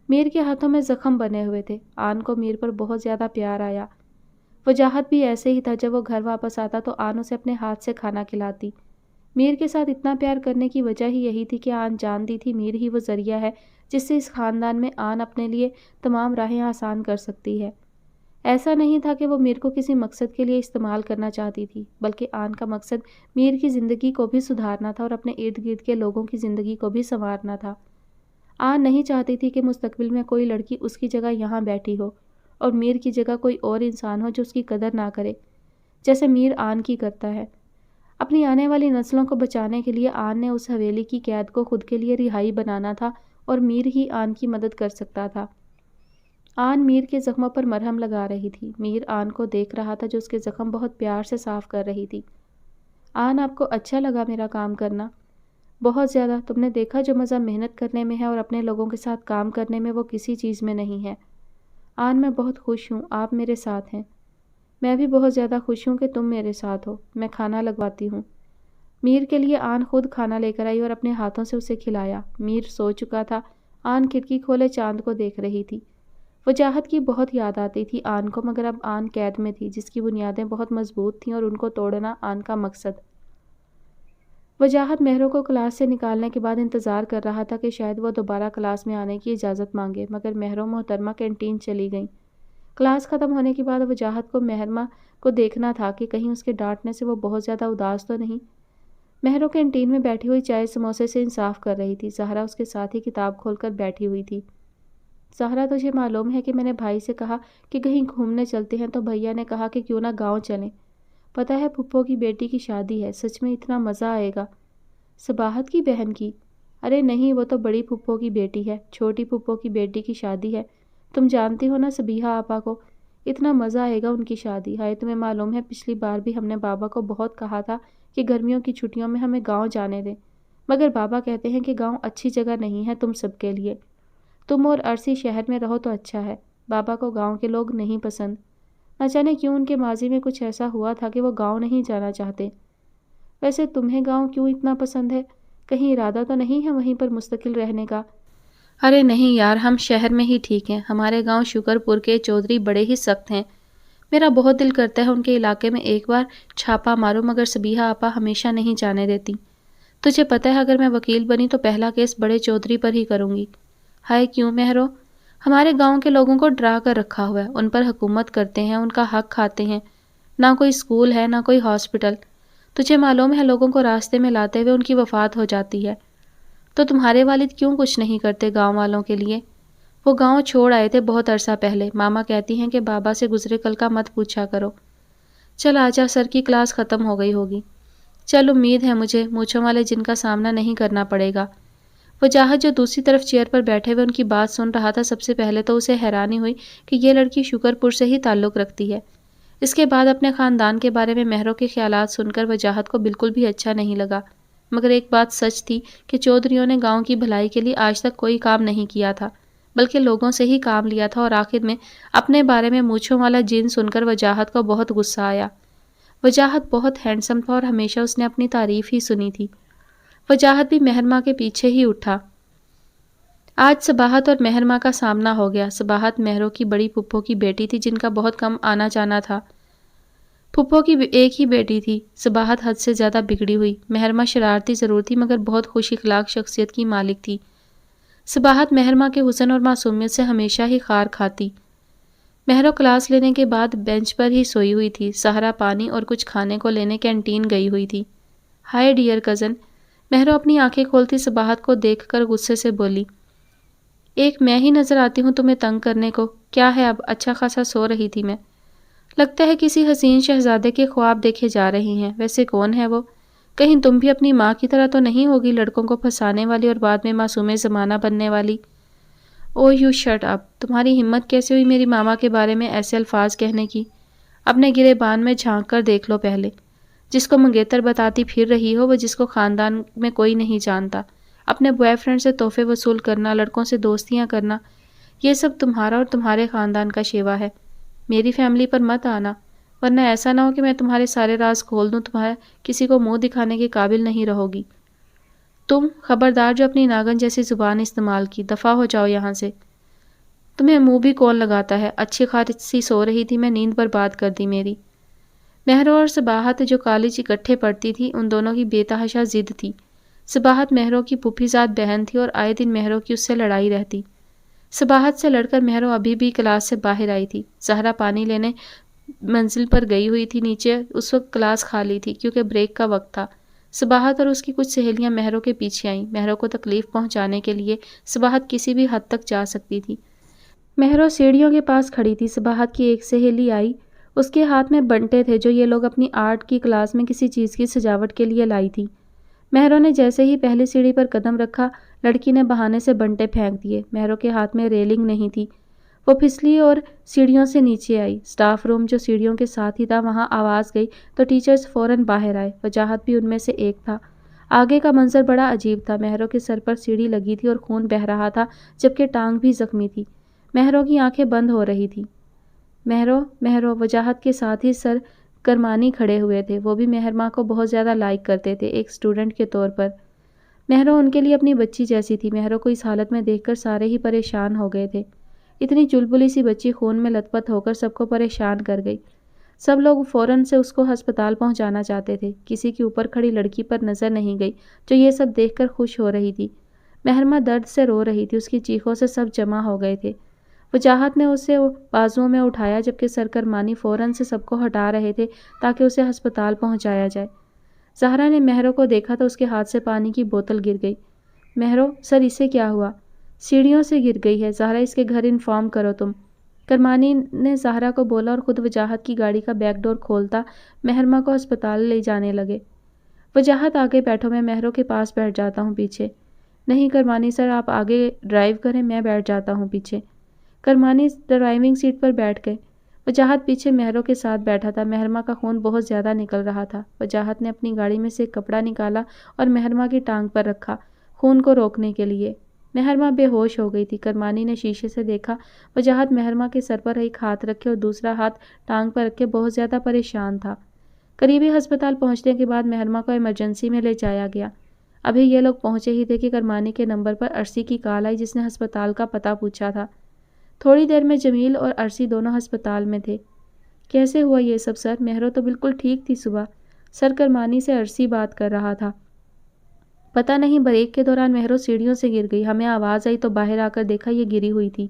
میر کے ہاتھوں میں زخم بنے ہوئے تھے۔ آن کو میر پر بہت زیادہ پیار آیا۔ وجاہت بھی ایسے ہی تھا، جب وہ گھر واپس آتا تو آن اسے اپنے ہاتھ سے کھانا کھلاتی۔ میر کے ساتھ اتنا پیار کرنے کی وجہ ہی یہی تھی کہ آن جانتی تھی میر ہی وہ ذریعہ ہے جس سے اس خاندان میں آن اپنے لیے تمام راہیں آسان کر سکتی ہے۔ ایسا نہیں تھا کہ وہ میر کو کسی مقصد کے لیے استعمال کرنا چاہتی تھی، بلکہ آن کا مقصد میر کی زندگی کو بھی سدھارنا تھا اور اپنے ارد گرد کے لوگوں کی زندگی کو بھی سنوارنا تھا۔ آن نہیں چاہتی تھی کہ مستقبل میں کوئی لڑکی اس کی جگہ یہاں بیٹھی ہو اور میر کی جگہ کوئی اور انسان ہو جو اس کی قدر نہ کرے، جیسے میر آن کی کرتا ہے۔ اپنی آنے والی نسلوں کو بچانے کے لیے آن نے اس حویلی کی قید کو خود کے لیے رہائی بنانا تھا اور میر ہی آن کی مدد کر سکتا تھا۔ آن میر کے زخموں پر مرہم لگا رہی تھی۔ میر آن کو دیکھ رہا تھا جو اس کے زخم بہت پیار سے صاف کر رہی تھی۔ آن، آپ کو اچھا لگا میرا کام کرنا؟ بہت زیادہ۔ تم نے دیکھا جو مزہ محنت کرنے میں ہے اور اپنے لوگوں کے ساتھ کام کرنے میں وہ کسی چیز میں نہیں ہے۔ آن، میں بہت خوش ہوں آپ میرے ساتھ ہیں۔ میں بھی بہت زیادہ خوش ہوں کہ تم میرے ساتھ ہو۔ میں کھانا لگواتی ہوں۔ میر کے لیے آن خود کھانا لے کر آئی اور اپنے ہاتھوں سے اسے کھلایا۔ میر سو چکا تھا۔ آن کھڑکی کھولے چاند کو دیکھ رہی تھی۔ وجاہت کی بہت یاد آتی تھی آن کو، مگر اب آن قید میں تھی جس کی بنیادیں بہت مضبوط تھیں اور ان کو توڑنا آن کا مقصد۔ وجاہت مہروں کو کلاس سے نکالنے کے بعد انتظار کر رہا تھا کہ شاید وہ دوبارہ کلاس میں آنے کی اجازت مانگے، مگر مہروں محترمہ کینٹین چلی گئیں۔ کلاس ختم ہونے کے بعد وجاہت کو محرمہ کو دیکھنا تھا کہ کہیں اس کے ڈانٹنے سے وہ بہت زیادہ اداس تو نہیں۔ مہروں کینٹین میں بیٹھی ہوئی چائے سموسے سے انصاف کر رہی تھی۔ زہرا اس کے ساتھ ہی کتاب کھول کر بیٹھی ہوئی تھی۔ زہرا، تجھے معلوم ہے کہ میں نے بھائی سے کہا کہ کہیں گھومنے چلتے ہیں تو بھیا نے کہا کہ کیوں نہ گاؤں چلیں۔ پتہ ہے پھپھو کی بیٹی کی شادی ہے، سچ میں اتنا مزہ آئے گا۔ صباحت کی بہن کی؟ ارے نہیں، وہ تو بڑی پھپھو کی بیٹی ہے، چھوٹی پھپھو کی بیٹی کی شادی ہے۔ تم جانتی ہو نا سبیحہ آپا کو، اتنا مزہ آئے گا ان کی شادی۔ ہائے، تمہیں معلوم ہے پچھلی بار بھی ہم نے بابا کو بہت کہا تھا کہ گرمیوں کی چھٹیوں میں ہمیں گاؤں جانے دیں، مگر بابا کہتے ہیں کہ گاؤں اچھی جگہ نہیں ہے تم سب کے لیے۔ تم اور عرصی شہر میں رہو تو اچھا ہے۔ بابا کو گاؤں کے لوگ نہیں پسند، نہ جانے کیوں ان کے ماضی میں کچھ ایسا ہوا تھا کہ وہ گاؤں نہیں جانا چاہتے۔ ویسے تمہیں گاؤں کیوں اتنا پسند ہے؟ کہیں ارادہ تو نہیں ہے وہیں پر مستقل رہنے کا؟ ارے نہیں یار، ہم شہر میں ہی ٹھیک ہیں۔ ہمارے گاؤں شکر پور کے چودھری بڑے ہی سخت ہیں۔ میرا بہت دل کرتا ہے ان کے علاقے میں ایک بار چھاپا ماروں، مگر سبیحہ آپا ہمیشہ نہیں جانے دیتی۔ تجھے پتہ ہے اگر میں وکیل بنی تو پہلا کیس بڑے چودھری پر ہی کروں گی۔ ہائے کیوں مہرو؟ ہمارے گاؤں کے لوگوں کو ڈرا کر رکھا ہوا ہے، ان پر حکومت کرتے ہیں، ان کا حق کھاتے ہیں۔ نہ کوئی اسکول ہے، نہ کوئی ہاسپٹل۔ تجھے معلوم ہے لوگوں کو راستے میں لاتے ہوئے ان کی وفات ہو جاتی ہے۔ تو تمہارے والد کیوں کچھ نہیں کرتے گاؤں والوں کے لیے؟ وہ گاؤں چھوڑ آئے تھے بہت عرصہ پہلے۔ ماما کہتی ہیں کہ بابا سے گزرے کل کا مت پوچھا کرو۔ چل آجا، سر کی کلاس ختم ہو گئی ہوگی۔ چل، امید ہے مجھے مونچھوں والے جن کا سامنا نہیں کرنا پڑے گا۔ وجاہت جو دوسری طرف چیئر پر بیٹھے ہوئے ان کی بات سن رہا تھا، سب سے پہلے تو اسے حیرانی ہوئی کہ یہ لڑکی شکر پور سے ہی تعلق رکھتی ہے۔ اس کے بعد اپنے خاندان کے بارے میں مہروں کے خیالات سن کر وجاہت کو بالکل بھی اچھا نہیں لگا۔ مگر ایک بات سچ تھی کہ چودھریوں نے گاؤں کی بھلائی کے لیے آج تک کوئی کام نہیں کیا تھا، بلکہ لوگوں سے ہی کام لیا تھا، اور آخر میں اپنے بارے میں مونچھوں والا جن سن کر وجاہت کو بہت غصہ آیا۔ وجاہت بہت ہینڈسم تھا اور ہمیشہ اس نے اپنی تعریف ہی سنی تھی۔ وجاہت بھی مہر ماں کے پیچھے ہی اٹھا۔ آج صباحت اور مہر ماں کا سامنا ہو گیا۔ صباحت مہروں کی بڑی پھپھو کی بیٹی تھی جن کا بہت کم آنا جانا تھا۔ پھپھو کی ایک ہی بیٹی تھی۔ صباحت حد سے زیادہ بگڑی ہوئی۔ مہر ماں شرارتی ضرور تھی مگر بہت خوش اخلاق شخصیت کی مالک تھی۔ صباحت مہر ماں کے حسن اور معصومیت سے ہمیشہ ہی خار کھاتی۔ مہرو کلاس لینے کے بعد بینچ پر ہی سوئی ہوئی تھی۔ سہرا پانی اور کچھ کھانے کو لینے کینٹین گئی ہوئی تھی۔ ہائے ڈیئر کزن، مہرو اپنی آنکھیں کھولتی صباحت کو دیکھ کر غصے سے بولی، ایک میں ہی نظر آتی ہوں تمہیں تنگ کرنے کو؟ کیا ہے اب؟ اچھا خاصا سو رہی تھی میں۔ لگتا ہے کسی حسین شہزادے کے خواب دیکھے جا رہی ہیں۔ ویسے کون ہے وہ؟ کہیں تم بھی اپنی ماں کی طرح تو نہیں ہوگی، لڑکوں کو پھنسانے والی اور بعد میں معصوم زمانہ بننے والی؟ او یو شٹ اپ! تمہاری ہمت کیسے ہوئی میری ماما کے بارے میں ایسے الفاظ کہنے کی؟ اپنے گریبان میں جھانک کر دیکھ لو پہلے۔ جس کو منگیتر بتاتی پھر رہی ہو، وہ جس کو خاندان میں کوئی نہیں جانتا، اپنے بوائے فرینڈ سے تحفے وصول کرنا، لڑکوں سے دوستیاں کرنا، یہ سب تمہارا اور تمہارے خاندان کا شیوا ہے۔ میری فیملی پر مت آنا، ورنہ ایسا نہ ہو کہ میں تمہارے سارے راز کھول دوں، تمہارے کسی کو منہ دکھانے کے قابل نہیں رہو گی۔ تم خبردار جو اپنی ناگن جیسی زبان استعمال کی، دفع ہو جاؤ یہاں سے۔ تمہیں منہ بھی کون لگاتا ہے؟ اچھی خاصی سو رہی تھی میں، نیند برباد کر دی میری۔ مہرو اور صباحت جو کالج اکٹھے پڑھتی تھی، ان دونوں کی بے تحاشا ضد تھی۔ صباحت مہرو کی پھوپھی زاد بہن تھی اور آئے دن مہرو کی اس سے لڑائی رہتی۔ صباحت سے لڑ کر مہرو ابھی بھی کلاس سے باہر آئی تھی۔ زہرا پانی لینے منزل پر گئی ہوئی تھی نیچے، اس وقت کلاس خالی تھی کیونکہ بریک کا وقت تھا۔ صباحت اور اس کی کچھ سہیلیاں مہرو کے پیچھے آئیں۔ مہرو کو تکلیف پہنچانے کے لیے صباحت کسی بھی حد تک جا سکتی تھی۔ مہرو سیڑھیوں کے پاس کھڑی تھی۔ صباحت کی ایک سہیلی آئی، اس کے ہاتھ میں بنٹے تھے جو یہ لوگ اپنی آرٹ کی کلاس میں کسی چیز کی سجاوٹ کے لیے لائی تھی۔ مہرو نے جیسے ہی پہلی سیڑھی پر قدم رکھا، لڑکی نے بہانے سے بنٹے پھینک دیے۔ مہرو کے ہاتھ میں ریلنگ نہیں تھی، وہ پھسلی اور سیڑھیوں سے نیچے آئی۔ سٹاف روم جو سیڑھیوں کے ساتھ ہی تھا، وہاں آواز گئی تو ٹیچرز فوراً باہر آئے۔ وجاہت بھی ان میں سے ایک تھا۔ آگے کا منظر بڑا عجیب تھا۔ مہرو کے سر پر سیڑھی لگی تھی اور خون بہہ رہا تھا، جبکہ ٹانگ بھی زخمی تھی۔ مہرو کی آنکھیں بند ہو رہی تھی۔ مہرو وجاہت کے ساتھ ہی سر کرمانی کھڑے ہوئے تھے۔ وہ بھی مہر ماں کو بہت زیادہ لائک کرتے تھے، ایک اسٹوڈنٹ کے طور پر۔ مہرو ان کے لیے اپنی بچی جیسی تھی۔ مہرو کو اس حالت میں دیکھ کر سارے ہی پریشان ہو گئے تھے۔ اتنی چلبلی سی بچی خون میں لت پت ہو کر سب کو پریشان کر گئی۔ سب لوگ فوراً سے اس کو ہسپتال پہنچانا چاہتے تھے۔ کسی کی اوپر کھڑی لڑکی پر نظر نہیں گئی جو یہ سب دیکھ کر خوش ہو رہی تھی۔ مہر ماں درد سے رو رہی تھی، اس کی چیخوں سے سب جمع ہو گئے تھے۔ وجاہت نے اسے بازوؤں میں اٹھایا، جبکہ سرکرمانی فوراً سے سب کو ہٹا رہے تھے تاکہ اسے ہسپتال پہنچایا جائے۔ زہرا نے مہرو کو دیکھا تو اس کے ہاتھ سے پانی کی بوتل گر گئی۔ مہرو سر، اسے کیا ہوا؟ سیڑھیوں سے گر گئی ہے زہرا، اس کے گھر انفارم کرو تم۔ کرمانی نے زہرا کو بولا اور خود وجاہت کی گاڑی کا بیک ڈور کھولتا مہر ماں کو ہسپتال لے جانے لگے۔ وجاہت آگے بیٹھو، میں مہرو کے پاس بیٹھ جاتا ہوں پیچھے۔ نہیں کرمانی سر، آپ آگے ڈرائیو کریں، میں بیٹھ جاتا ہوں پیچھے۔ کرمانی ڈرائیونگ سیٹ پر بیٹھ گئے۔ وجاہت پیچھے مہرو کے ساتھ بیٹھا تھا۔ مہر ماں کا خون بہت زیادہ نکل رہا تھا۔ وجاہت نے اپنی گاڑی میں سے ایک کپڑا نکالا اور مہر ماں کی ٹانگ پر رکھا، خون کو روکنے کے لیے۔ مہر ماں بے ہوش ہو گئی تھی۔ کرمانی نے شیشے سے دیکھا وجاہت مہر ماں کے سر پر ایک ہاتھ رکھے اور دوسرا ہاتھ ٹانگ پر رکھے بہت زیادہ پریشان تھا۔ قریبی ہسپتال پہنچنے کے بعد مہر ماں کو ایمرجنسی میں لے جایا گیا۔ ابھی یہ لوگ پہنچے ہی تھے کہ کرمانی کے نمبر پر عرصی کی کال آئی، جس نے ہسپتال کا پتہ پوچھا تھا۔ تھوڑی دیر میں جمیل اور عرصی دونوں ہسپتال میں تھے۔ کیسے ہوا یہ سب سر؟ مہرو تو بالکل ٹھیک تھی صبح۔ سر، کرمانی سے عرصی بات کر رہا تھا۔ پتہ نہیں، بریک کے دوران مہرو سیڑھیوں سے گر گئی، ہمیں آواز آئی تو باہر آ کر دیکھا یہ گری ہوئی تھی۔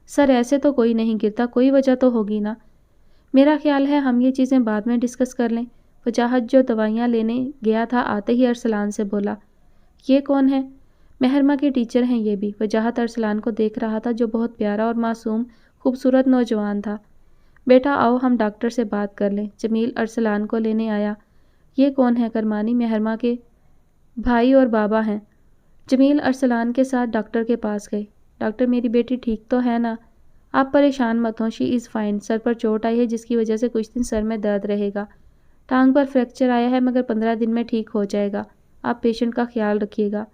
سر، ایسے تو کوئی نہیں گرتا، کوئی وجہ تو ہوگی نا۔ میرا خیال ہے ہم یہ چیزیں بعد میں ڈسکس کر لیں۔ وجاہت جو دوائیاں لینے گیا تھا آتے ہی ارسلان سے بولا، یہ کون ہے؟ مہر ماں کے ٹیچر ہیں یہ بھی۔ وجاہت ارسلان کو دیکھ رہا تھا جو بہت پیارا اور معصوم خوبصورت نوجوان تھا۔ بیٹا آؤ ہم ڈاکٹر سے بات کر لیں۔ جمیل ارسلان کو لینے آیا۔ یہ کون ہے؟ کرمانی مہر ماں کے بھائی اور بابا ہیں۔ جمیل ارسلان کے ساتھ ڈاکٹر کے پاس گئے۔ ڈاکٹر، میری بیٹی ٹھیک تو ہے نا؟ آپ پریشان مت ہوں، شی از فائن۔ سر پر چوٹ آئی ہے جس کی وجہ سے کچھ دن سر میں درد رہے گا۔ ٹانگ پر فریکچر آیا ہے مگر 15 دن میں ٹھیک ہو جائے گا۔ آپ پیشنٹ کا خیال رکھیے گا۔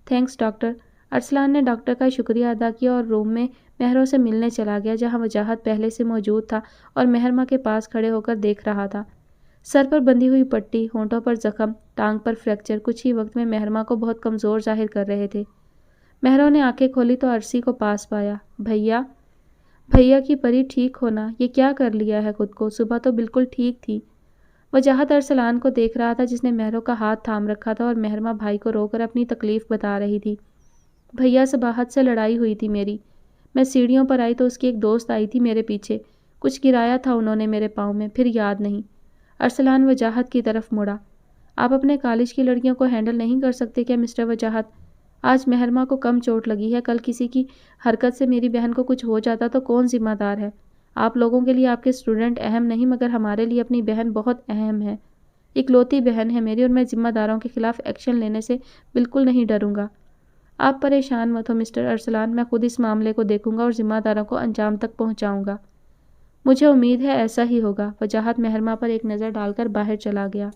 Thanks doctor. ارسلان نے ڈاکٹر کا شکریہ ادا کیا اور روم میں مہروں سے ملنے چلا گیا، جہاں وجاہت پہلے سے موجود تھا اور مہرمہ کے پاس کھڑے ہو کر دیکھ رہا تھا۔ سر پر بندھی ہوئی پٹی، ہونٹوں پر زخم، ٹانگ پر فریکچر کچھ ہی وقت میں مہرمہ کو بہت کمزور ظاہر کر رہے تھے۔ مہروں نے آنکھیں کھولی تو عرصی کو پاس پایا۔ بھیا، بھیا کی پری ٹھیک ہونا، یہ کیا کر لیا ہے خود کو؟ صبح تو بالکل ٹھیک تھی۔ وجاہت ارسلان کو دیکھ رہا تھا، جس نے مہروں کا ہاتھ تھام رکھا تھا اور مہرمہ بھائی کو رو کر اپنی تکلیف بتا رہی تھی۔ بھیا صباحت سے لڑائی ہوئی تھی میری۔ میں سیڑھیوں پر آئی تو اس کی ایک دوست آئی تھی میرے پیچھے، کچھ گرایا تھا انہوں نے میرے پاؤں میں، پھر یاد نہیں۔ ارسلان وجاہت کی طرف مڑا۔ آپ اپنے کالج کی لڑکیوں کو ہینڈل نہیں کر سکتے کیا مسٹر وجاہت؟ آج مہرمہ کو کم چوٹ لگی ہے، کل کسی کی حرکت سے میری بہن کو کچھ ہو جاتا تو کون ذمہ دار ہے؟ آپ لوگوں کے لیے آپ کے اسٹوڈنٹ اہم نہیں، مگر ہمارے لیے اپنی بہن بہت اہم ہے۔ اکلوتی بہن ہے میری اور میں ذمہ داروں کے خلاف ایکشن لینے سے بالکل نہیں ڈروں گا۔ آپ پریشان مت ہو مسٹر ارسلان، میں خود اس معاملے کو دیکھوں گا اور ذمہ داروں کو انجام تک پہنچاؤں گا۔ مجھے امید ہے ایسا ہی ہوگا۔ وجاہت مہرمہ پر ایک نظر ڈال کر باہر چلا گیا۔